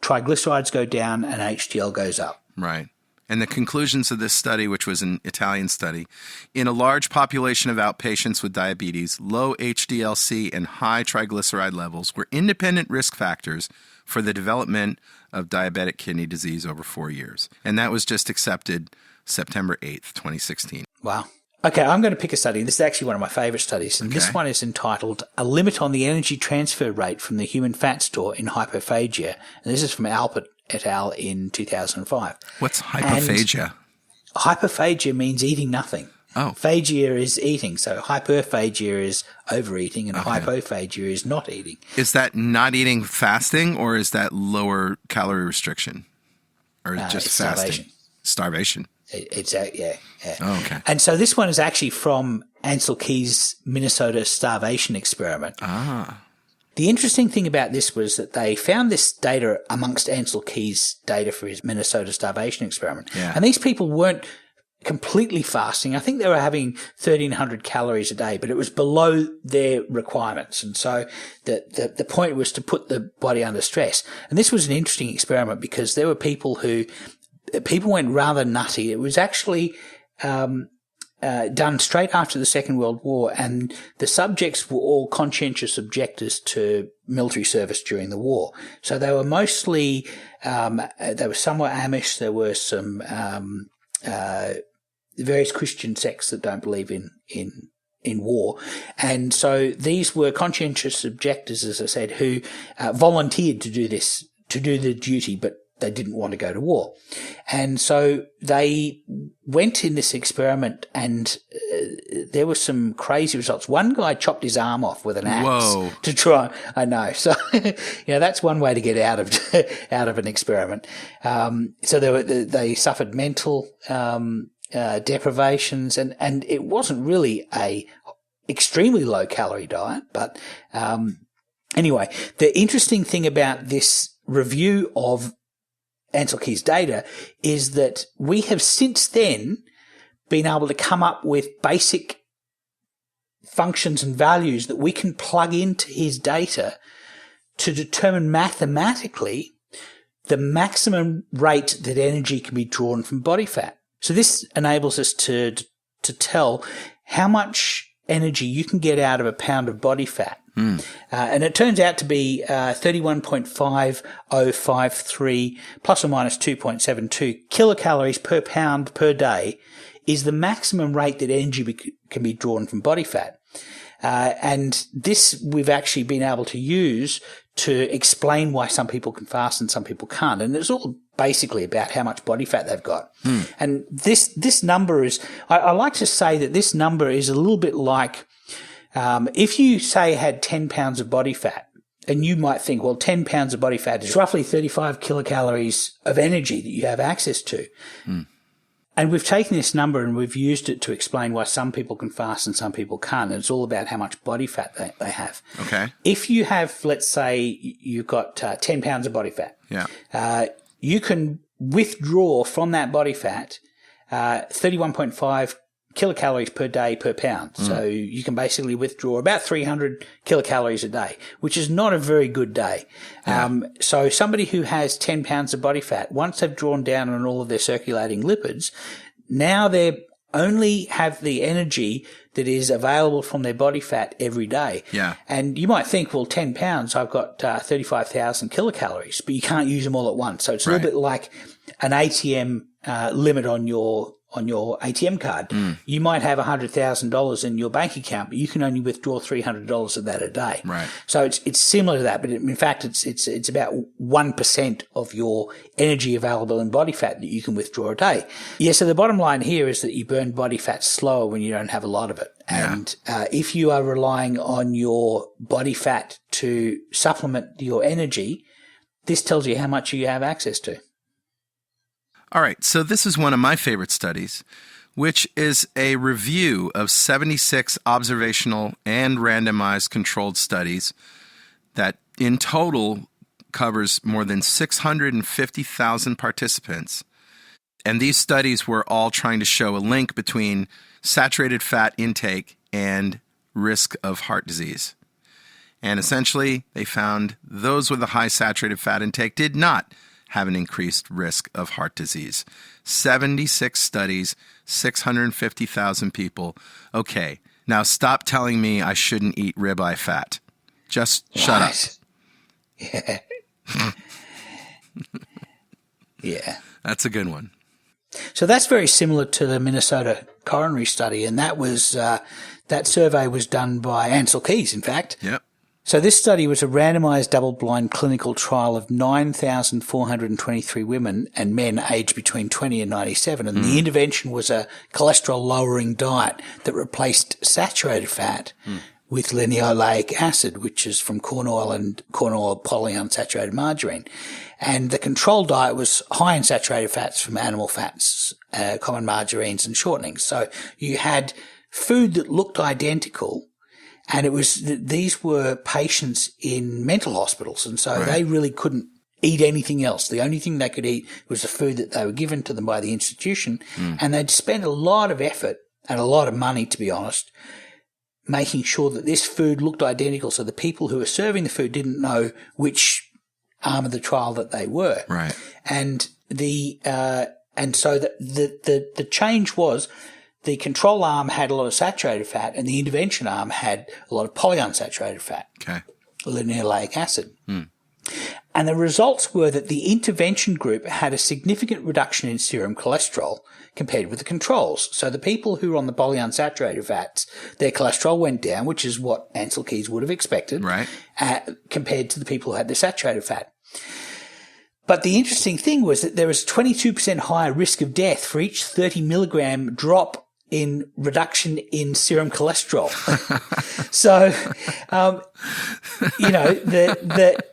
triglycerides go down and HDL goes up. Right. And the conclusions of this study, which was an Italian study, in a large population of outpatients with diabetes, low HDL-C and high triglyceride levels were independent risk factors for the development of diabetic kidney disease over 4 years. And that was just accepted September 8th, 2016. Wow. Okay, I'm going to pick a study. This is actually one of my favorite studies. And this one is entitled A Limit on the Energy Transfer Rate from the Human Fat Store in Hypophagia. And this is from Alpert et al. In 2005. What's hypophagia? And hypophagia means eating nothing. Oh. Phagia is eating. So hyperphagia is overeating and hypophagia is not eating. Is that not eating fasting, or is that lower calorie restriction? Or just fasting? Starvation. Yeah. Oh, okay. And so this one is actually from Ancel Keys' Minnesota starvation experiment. The interesting thing about this was that they found this data amongst Ancel Keys' data for his Minnesota starvation experiment. Yeah. And these people weren't completely fasting. I think they were having 1,300 calories a day, but it was below their requirements. And so the point was to put the body under stress. And this was an interesting experiment because there were people went rather nutty. It was actually done straight after the Second World War, and the subjects were all conscientious objectors to military service during the war. So they were mostly, they were somewhat Amish. There were some various Christian sects that don't believe in war. And so these were conscientious objectors, as I said, who volunteered to do this, to do the duty, but they didn't want to go to war. And so they went in this experiment, and there were some crazy results. One guy chopped his arm off with an axe to try. I know. So, that's one way to get out of an experiment. So they suffered mental deprivations, and it wasn't really a extremely low calorie diet. But anyway, the interesting thing about this review of Ancel Keys' data is that we have since then been able to come up with basic functions and values that we can plug into his data to determine mathematically the maximum rate that energy can be drawn from body fat. So this enables us to tell how much energy you can get out of a pound of body fat. And it turns out to be 31.5053 plus or minus 2.72 kilocalories per pound per day is the maximum rate that energy can be drawn from body fat. And this we've actually been able to use to explain why some people can fast and some people can't. And it's all basically about how much body fat they've got. And this number is, I like to say that this number is a little bit like, if you say had 10 pounds of body fat, and you might think, well, 10 pounds of body fat is roughly 35 kilocalories of energy that you have access to. And we've taken this number and we've used it to explain why some people can fast and some people can't. And it's all about how much body fat they have. Okay. If you have, let's say you've got 10 pounds of body fat. Yeah. You can withdraw from that body fat 31.5 kilocalories per day per pound. So you can basically withdraw about 300 kilocalories a day, which is not a very good day. So somebody who has 10 pounds of body fat, once they've drawn down on all of their circulating lipids, now they only have the energy that is available from their body fat every day. Yeah. And you might think, well, 10 pounds, I've got 35,000 kilocalories, but you can't use them all at once. So it's a little bit like an ATM limit on your ATM card. You might have $100,000 in your bank account, but you can only withdraw $300 of that a day. Right. So it's similar to that, but in fact, it's about 1% of your energy available in body fat that you can withdraw a day. Yeah. So the bottom line here is that you burn body fat slower when you don't have a lot of it. And if you are relying on your body fat to supplement your energy, this tells you how much you have access to. All right, so this is one of my favorite studies, which is a review of 76 observational and randomized controlled studies that in total covers more than 650,000 participants. And these studies were all trying to show a link between saturated fat intake and risk of heart disease. And essentially, they found those with a high saturated fat intake did not have an increased risk of heart disease. 76 studies, 650,000 people. Okay, now stop telling me I shouldn't eat ribeye fat. Just shut up. Yeah. Yeah. That's a good one. So that's very similar to the Minnesota coronary study, and that was that survey was done by Ansel Keys, in fact. Yep. So this study was a randomized double-blind clinical trial of 9,423 women and men aged between 20 and 97, and the intervention was a cholesterol-lowering diet that replaced saturated fat with linoleic acid, which is from corn oil and corn oil polyunsaturated margarine. And the control diet was high in saturated fats from animal fats, common margarines and shortenings. So you had food that looked identical, and it was these were patients in mental hospitals, and so they really couldn't eat anything else. The only thing they could eat was the food that they were given to them by the institution, and they'd spend a lot of effort and a lot of money, to be honest, making sure that this food looked identical, so the people who were serving the food didn't know which arm of the trial that they were. Right. And so the change was the control arm had a lot of saturated fat and the intervention arm had a lot of polyunsaturated fat. Okay. Linoleic acid. And the results were that the intervention group had a significant reduction in serum cholesterol compared with the controls. So the people who were on the polyunsaturated fats, their cholesterol went down, which is what Ansel Keys would have expected, right, compared to the people who had the saturated fat. But the interesting thing was that there was a 22% higher risk of death for each 30 milligram drop in reduction in serum cholesterol. So,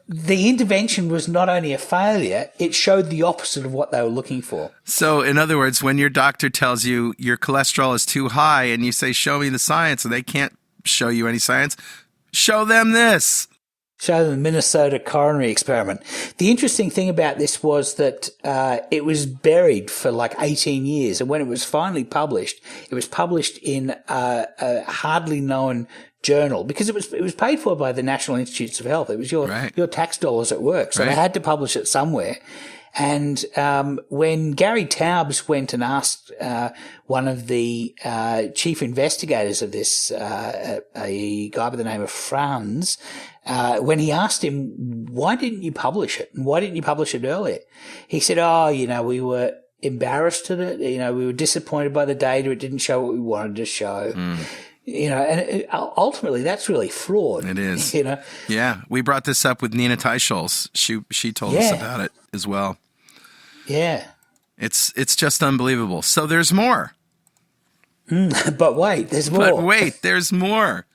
the intervention was not only a failure, it showed the opposite of what they were looking for. So, in other words, when your doctor tells you your cholesterol is too high and you say, show me the science, and they can't show you any science, show them this. Show them the Minnesota coronary experiment. The interesting thing about this was that it was buried for like 18 years, and when it was finally published, it was published in a hardly known journal because it was paid for by the National Institutes of Health. It was your tax dollars at work, so they had to publish it somewhere. And when Gary Taubes went and asked one of the chief investigators of this, a guy by the name of Franz, when he asked him, why didn't you publish it? And why didn't you publish it earlier? He said, we were embarrassed at it. We were disappointed by the data. It didn't show what we wanted to show. And ultimately that's really flawed. It is. Yeah. We brought this up with Nina Teicholz. She told us about it as well. Yeah. It's just unbelievable. So there's more. But wait, there's more.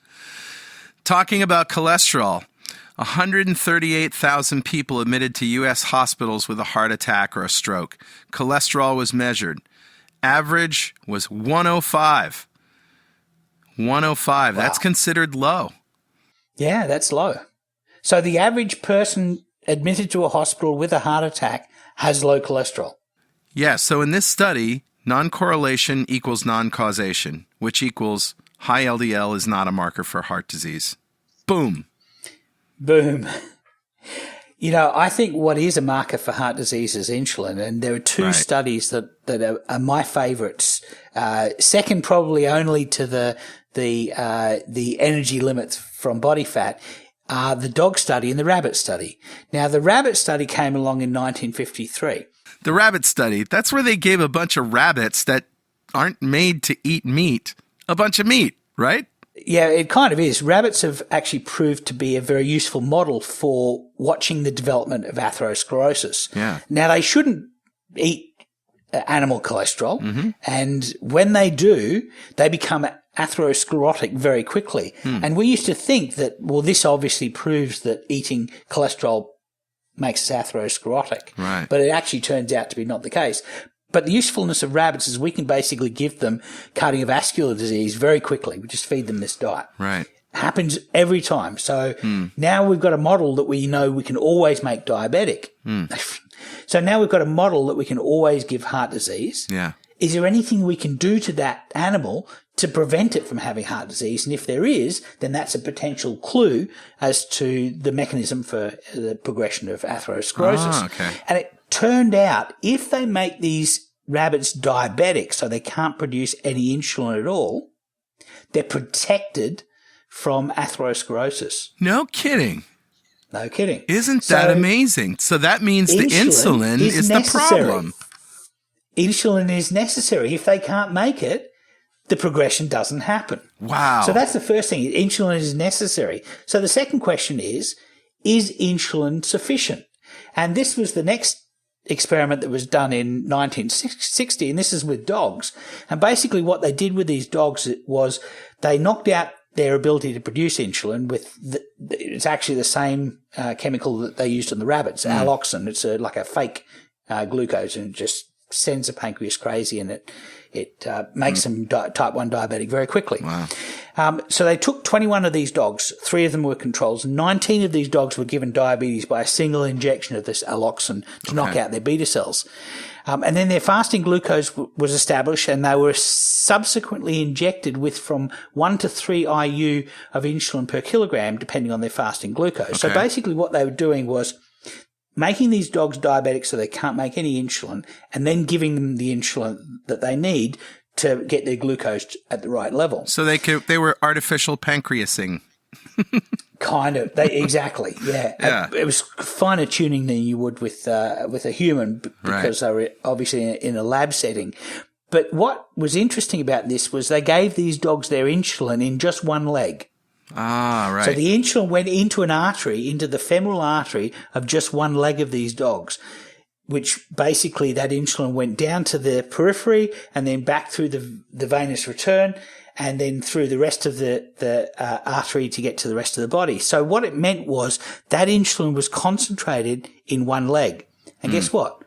Talking about cholesterol, 138,000 people admitted to U.S. hospitals with a heart attack or a stroke. Cholesterol was measured. Average was 105. 105. Wow. That's considered low. Yeah, that's low. So the average person admitted to a hospital with a heart attack has low cholesterol. Yeah, so in this study, non-correlation equals non-causation, which equals high LDL is not a marker for heart disease. Boom. Boom. I think what is a marker for heart disease is insulin, and there are two studies that are my favorites. Second, probably only to the energy limits from body fat, are the dog study and the rabbit study. Now, the rabbit study came along in 1953. The rabbit study, that's where they gave a bunch of rabbits that aren't made to eat meat a bunch of meat, right? Yeah, it kind of is. Rabbits have actually proved to be a very useful model for watching the development of atherosclerosis. Yeah. Now, they shouldn't eat animal cholesterol, and when they do, they become atherosclerotic very quickly. And we used to think that, well, this obviously proves that eating cholesterol makes us atherosclerotic. Right. But it actually turns out to be not the case. But the usefulness of rabbits is we can basically give them cardiovascular disease very quickly. We just feed them this diet. Right. Happens every time. So now we've got a model that we know we can always make diabetic. So now we've got a model that we can always give heart disease. Yeah. Is there anything we can do to that animal to prevent it from having heart disease? And if there is, then that's a potential clue as to the mechanism for the progression of atherosclerosis. Okay. And it turned out if they make these rabbits diabetic, so they can't produce any insulin at all, they're protected from atherosclerosis. No kidding. No kidding. Isn't that amazing? So that means the insulin is the problem. Insulin is necessary. If they can't make it, the progression doesn't happen. Wow. So that's the first thing. Insulin is necessary. So the second question is insulin sufficient? And this was the next experiment that was done in 1960, and this is with dogs. And basically what they did with these dogs was they knocked out their ability to produce insulin with it's actually the same chemical that they used on the rabbits, alloxin. It's like a fake glucose, and it just sends the pancreas crazy, and it makes them type 1 diabetic very quickly. Wow. So they took 21 of these dogs, 3 of them were controls, 19 of these dogs were given diabetes by a single injection of this alloxin to knock out their beta cells. And then their fasting glucose was established, and they were subsequently injected with from 1 to 3 IU of insulin per kilogram, depending on their fasting glucose. Okay. So basically what they were doing was making these dogs diabetic so they can't make any insulin, and then giving them the insulin that they need to get their glucose at the right level. So they were artificial pancreasing. Kind of. Exactly. Yeah. Yeah. It was finer tuning than you would with a human because they were obviously in a lab setting. But what was interesting about this was they gave these dogs their insulin in just one leg. Ah, right. So the insulin went into an artery, into the femoral artery of just one leg of these dogs, which basically that insulin went down to the periphery and then back through the venous return and then through the rest of the artery to get to the rest of the body. So what it meant was that insulin was concentrated in one leg. And guess what?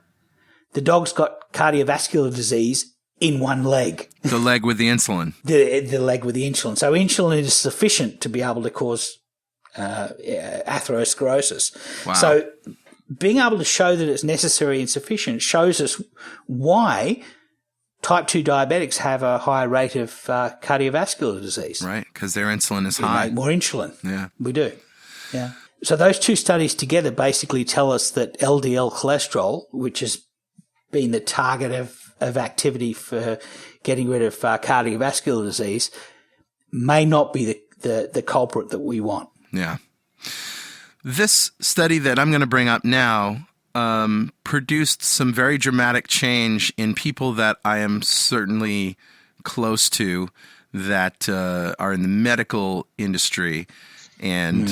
The dogs got cardiovascular disease in one leg. The leg with the insulin. The leg with the insulin. So insulin is sufficient to be able to cause atherosclerosis. Wow. So being able to show that it's necessary and sufficient shows us why type 2 diabetics have a higher rate of cardiovascular disease. Right, because their insulin is We high. make more insulin. Yeah. We do. Yeah. So those two studies together basically tell us that LDL cholesterol, which has been the target of activity for getting rid of cardiovascular disease, may not be the culprit that we want. Yeah. This study that I'm going to bring up now produced some very dramatic change in people that I am certainly close to that are in the medical industry and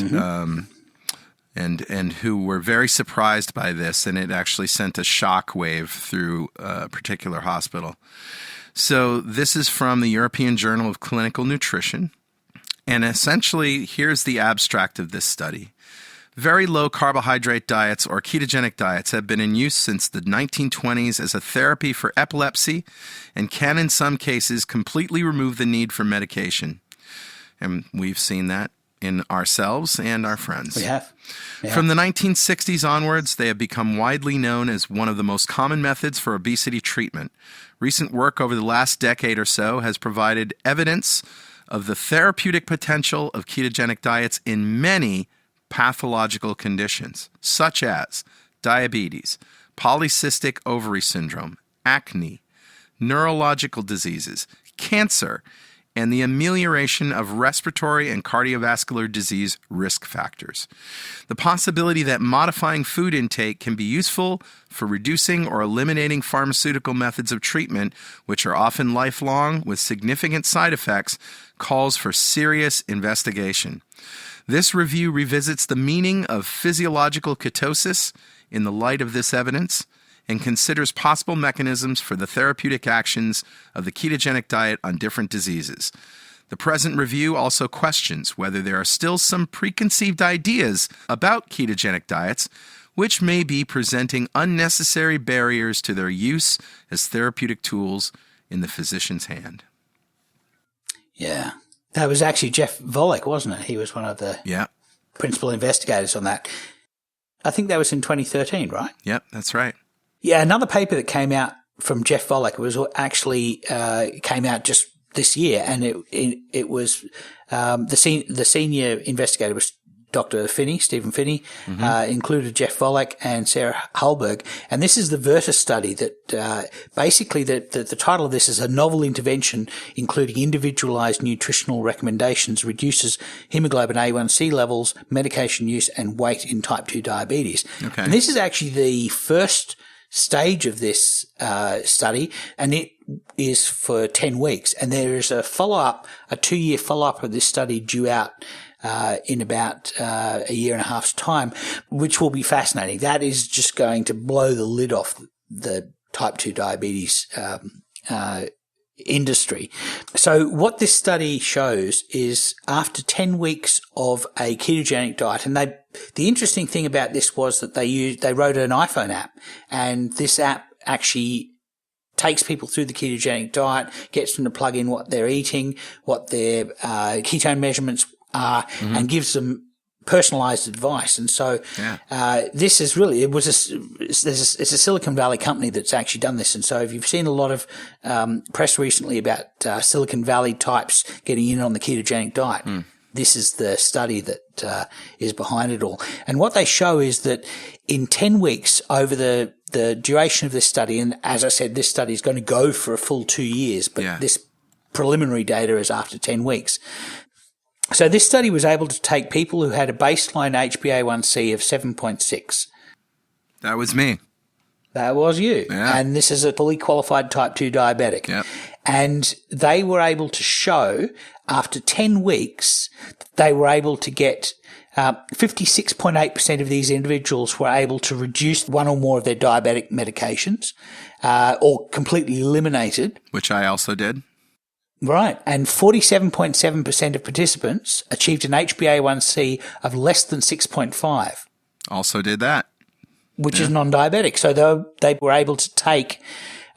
who were very surprised by this, and it actually sent a shock wave through a particular hospital. So this is from the European Journal of Clinical Nutrition, and essentially here's the abstract of this study. Very low carbohydrate diets or ketogenic diets have been in use since the 1920s as a therapy for epilepsy and can in some cases completely remove the need for medication. And we've seen that in ourselves and our friends. We have. Yeah. From the 1960s onwards, they have become widely known as one of the most common methods for obesity treatment. Recent work over the last decade or so has provided evidence of the therapeutic potential of ketogenic diets in many pathological conditions, such as diabetes, polycystic ovary syndrome, acne, neurological diseases, cancer, and the amelioration of respiratory and cardiovascular disease risk factors. The possibility that modifying food intake can be useful for reducing or eliminating pharmaceutical methods of treatment, which are often lifelong with significant side effects, calls for serious investigation. This review revisits the meaning of physiological ketosis in the light of this evidence and considers possible mechanisms for the therapeutic actions of the ketogenic diet on different diseases. The present review also questions whether there are still some preconceived ideas about ketogenic diets which may be presenting unnecessary barriers to their use as therapeutic tools in the physician's hand. Yeah. That was actually Jeff Volek, wasn't it? He was one of the principal investigators on that. I think that was in 2013, right? Yep, that's right. Yeah, another paper that came out from Jeff Volek was actually came out just this year, and it was the senior investigator was Dr. Stephen Finney, included Jeff Volek and Sarah Hallberg. And this is the Virtus study that basically the title of this is a novel intervention including individualized nutritional recommendations reduces hemoglobin A1C levels, medication use and weight in type 2 diabetes. Okay. And this is actually the first stage of this study, and it is for 10 weeks. And there is a follow-up, a 2-year follow-up of this study due out in about a year and a half's time, which will be fascinating. That is just going to blow the lid off the type 2 diabetes industry. So what this study shows is after 10 weeks of a ketogenic diet, and the interesting thing about this was that they wrote an iPhone app, and this app actually takes people through the ketogenic diet, gets them to plug in what they're eating, what their ketone measurements are, and gives them personalized advice. And so this is really, it's a Silicon Valley company that's actually done this. And so if you've seen a lot of press recently about Silicon Valley types getting in on the ketogenic diet, this is the study that is behind it all. And what they show is that in 10 weeks over the duration of this study, and as I said, this study is going to go for a full 2 years, but this preliminary data is after 10 weeks. So this study was able to take people who had a baseline HbA1c of 7.6. That was me. That was you. Yeah. And this is a fully qualified type 2 diabetic. Yep. And they were able to show after 10 weeks, they were able to get 56.8% of these individuals were able to reduce one or more of their diabetic medications or completely eliminated. Which I also did. Right. And 47.7% of participants achieved an HbA1c of less than 6.5. Also did that. Which is non-diabetic. So they were able to take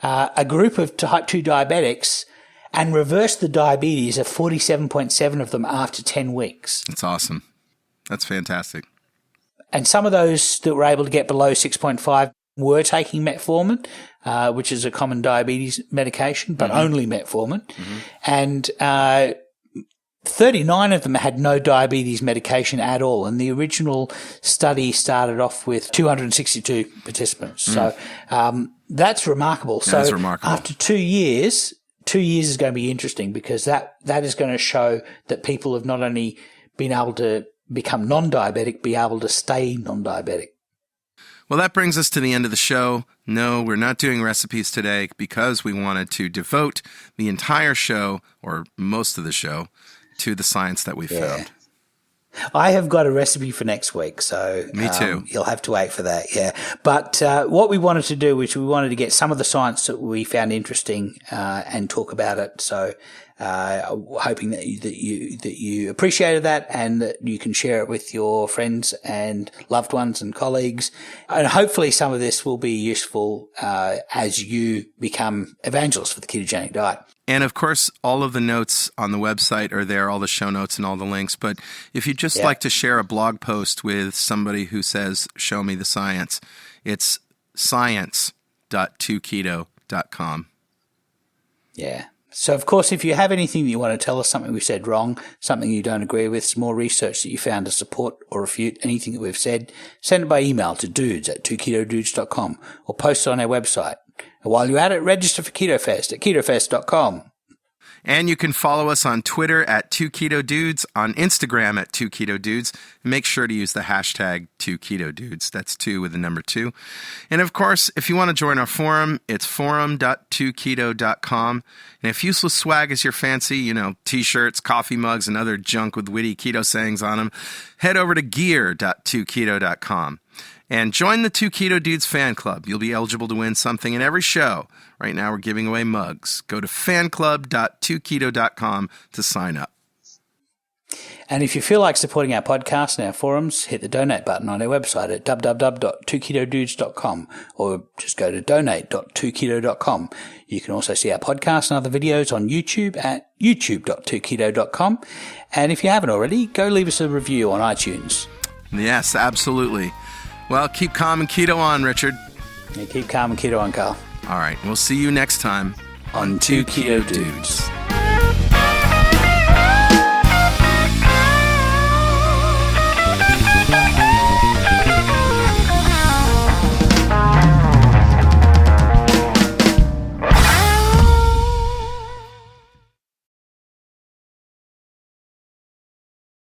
a group of type 2 diabetics and reverse the diabetes of 47.7 of them after 10 weeks. That's awesome. That's fantastic. And some of those that were able to get below 6.5 were taking metformin, which is a common diabetes medication, but only metformin. And 39 of them had no diabetes medication at all. And the original study started off with 262 participants. So that's remarkable. That is remarkable. After 2 years is going to be interesting because that is going to show that people have not only been able to become non-diabetic, be able to stay non-diabetic. Well, that brings us to the end of the show. No, we're not doing recipes today because we wanted to devote the entire show, or most of the show, to the science that we found. I have got a recipe for next week, so me too. You'll have to wait for that, But what we wanted to do is we wanted to get some of the science that we found interesting and talk about it. So hoping that you appreciated that and that you can share it with your friends and loved ones and colleagues. And hopefully some of this will be useful as you become evangelists for the ketogenic diet. And, of course, all of the notes on the website are there, all the show notes and all the links. But if you'd just like to share a blog post with somebody who says, show me the science, it's science.2keto.com. Yeah. So, of course, if you have anything that you want to tell us, something we said wrong, something you don't agree with, some more research that you found to support or refute anything that we've said, send it by email to dudes@2ketodudes.com or post it on our website. And while you're at it, register for KetoFest at ketofest.com. And you can follow us on Twitter at 2KetoDudes, on Instagram at 2KetoDudes. Make sure to use the hashtag 2KetoDudes. That's 2 with the number 2. And of course, if you want to join our forum, it's forum.2keto.com. And if useless swag is your fancy, t-shirts, coffee mugs, and other junk with witty keto sayings on them, head over to gear.2keto.com. And join the 2 Keto Dudes fan club. You'll be eligible to win something in every show. Right now we're giving away mugs. Go to fanclub.2keto.com to sign up. And if you feel like supporting our podcast and our forums, hit the donate button on our website at www.2ketodudes.com or just go to donate.2keto.com. You can also see our podcast and other videos on YouTube at youtube.2keto.com. And if you haven't already, go leave us a review on iTunes. Yes, absolutely. Well, keep calm and keto on, Richard. Yeah, keep calm and keto on, Carl. All right, we'll see you next time on 2 Keto Dudes.